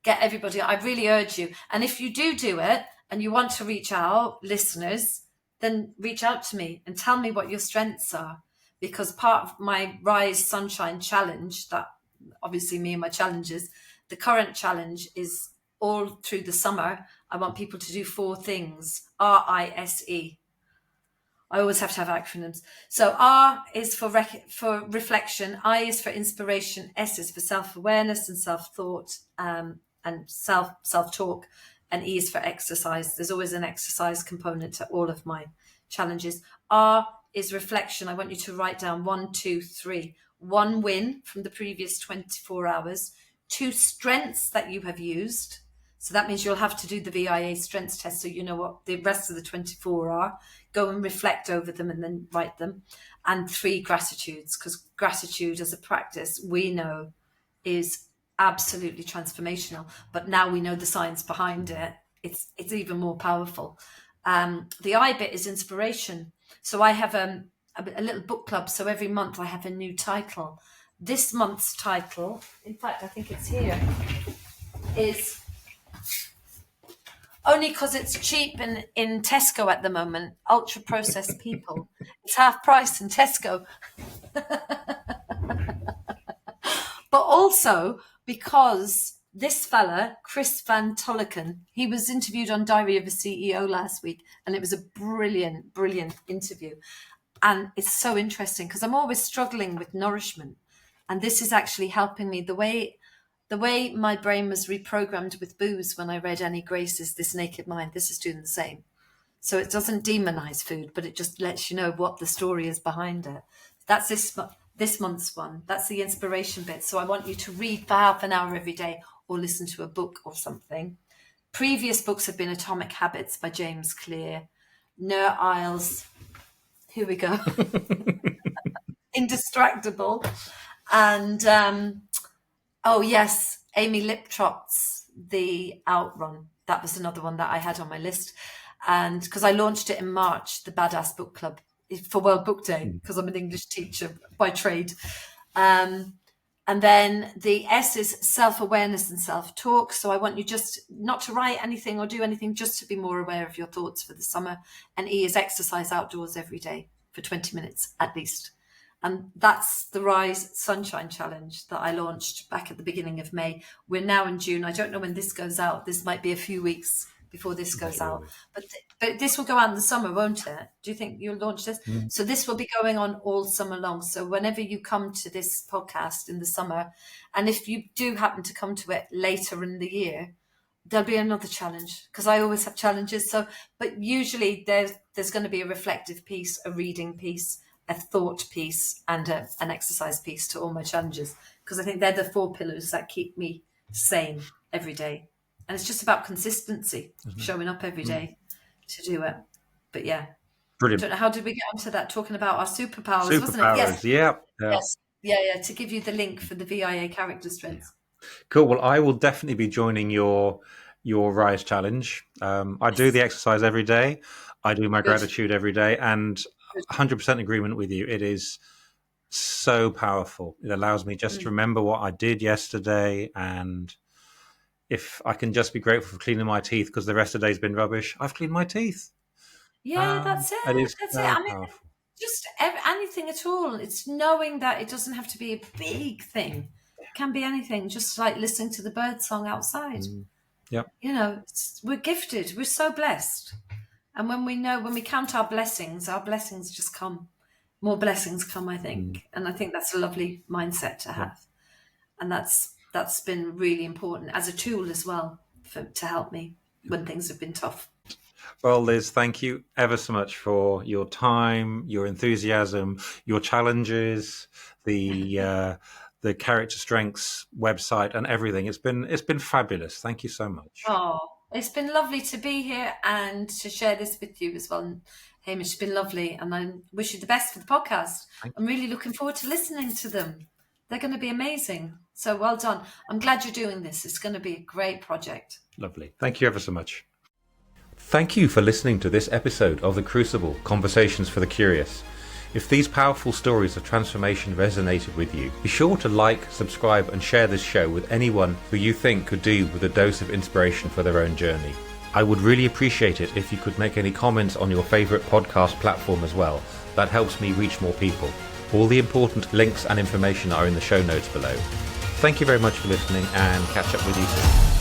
[SPEAKER 2] Get everybody. I really urge you. And if you do it and you want to reach out, listeners, then reach out to me and tell me what your strengths are. Because part of my Rise Sunshine challenge, that obviously me and my challenges, the current challenge is all through the summer. I want people to do 4 things. RISE. I always have to have acronyms. So R is for reflection, I is for inspiration, S is for self-awareness and self-thought, and self-talk, and E is for exercise. There's always an exercise component to all of my challenges. R is reflection. I want you to write down 1, 2, 3. 1 win from the previous 24 hours, 2 strengths that you have used. So that means you'll have to do the VIA strengths test so you know what the rest of the 24 are. Go and reflect over them and then write them. And 3 gratitudes, because gratitude as a practice, we know, is absolutely transformational. But now we know the science behind it. It's even more powerful. The I bit is inspiration. So I have a little book club. So every month I have a new title. This month's title, in fact, I think it's here, is... only because it's cheap in Tesco at the moment, ultra processed people. It's half price in Tesco. But also because this fella, Chris Van Tollecken, he was interviewed on Diary of a CEO last week, and it was a brilliant, brilliant interview. And it's so interesting because I'm always struggling with nourishment. And this is actually helping me. The way my brain was reprogrammed with booze when I read Annie Grace's This Naked Mind, this is doing the same. So it doesn't demonize food, but it just lets you know what the story is behind it. That's this month's one. That's the inspiration bit. So I want you to read for half an hour every day or listen to a book or something. Previous books have been Atomic Habits by James Clear, Nir Eyles, here we go, Indistractable, and Oh, yes. Amy Liptrot's The Outrun. That was another one that I had on my list. And because I launched it in March, the Badass Book Club for World Book Day, because I'm an English teacher by trade. Um, and then the S is self-awareness and self-talk. So I want you just not to write anything or do anything, just to be more aware of your thoughts for the summer. And E is exercise outdoors every day for 20 minutes at least. And that's the Rise Sunshine Challenge that I launched back at the beginning of May. We're now in June. I don't know when this goes out. This might be a few weeks before this goes out. But this will go out in the summer, won't it? Do you think you'll launch this? So this will be going on all summer long. So whenever you come to this podcast in the summer, and if you do happen to come to it later in the year, there'll be another challenge, because I always have challenges. So, but usually there's going to be a reflective piece, a reading piece, a thought piece, and an exercise piece to all my challenges, because I think they're the 4 pillars that keep me sane every day. And it's just about consistency, showing up every day to do it. But yeah.
[SPEAKER 1] Brilliant.
[SPEAKER 2] I don't know, how did we get onto that? Talking about our superpowers, wasn't it?
[SPEAKER 1] Yes. Yeah.
[SPEAKER 2] Yes. Yeah. To give you the link for the VIA character strengths.
[SPEAKER 1] Cool. Well, I will definitely be joining your Rise Challenge. I do the exercise every day. I do my gratitude every day, and 100% agreement with you. It is so powerful. It allows me just to remember what I did yesterday, and if I can just be grateful for cleaning my teeth because the rest of the day's been rubbish, I've cleaned my teeth.
[SPEAKER 2] Yeah, that's it.
[SPEAKER 1] It is
[SPEAKER 2] That's
[SPEAKER 1] so
[SPEAKER 2] it. I mean,
[SPEAKER 1] powerful.
[SPEAKER 2] just anything at all. It's knowing that it doesn't have to be a big thing. It can be anything, just like listening to the bird song outside.
[SPEAKER 1] Yep.
[SPEAKER 2] You know, we're gifted. We're so blessed. And when we count our blessings just come. More blessings come, I think. And I think that's a lovely mindset to have. And that's been really important as a tool as well to help me when things have been tough.
[SPEAKER 1] Well, Liz, thank you ever so much for your time, your enthusiasm, your challenges, the Character Strengths website, and everything. It's been fabulous. Thank you so much.
[SPEAKER 2] Oh, it's been lovely to be here and to share this with you as well, Hamish. It's been lovely, and I wish you the best for the podcast. I'm really looking forward to listening to them. They're going to be amazing. So well done. I'm glad you're doing this. It's going to be a great project.
[SPEAKER 1] Lovely. Thank you ever so much. Thank you for listening to this episode of The Crucible, Conversations for the Curious. If these powerful stories of transformation resonated with you, be sure to like, subscribe and share this show with anyone who you think could do with a dose of inspiration for their own journey. I would really appreciate it if you could make any comments on your favourite podcast platform as well. That helps me reach more people. All the important links and information are in the show notes below. Thank you very much for listening, and catch up with you soon.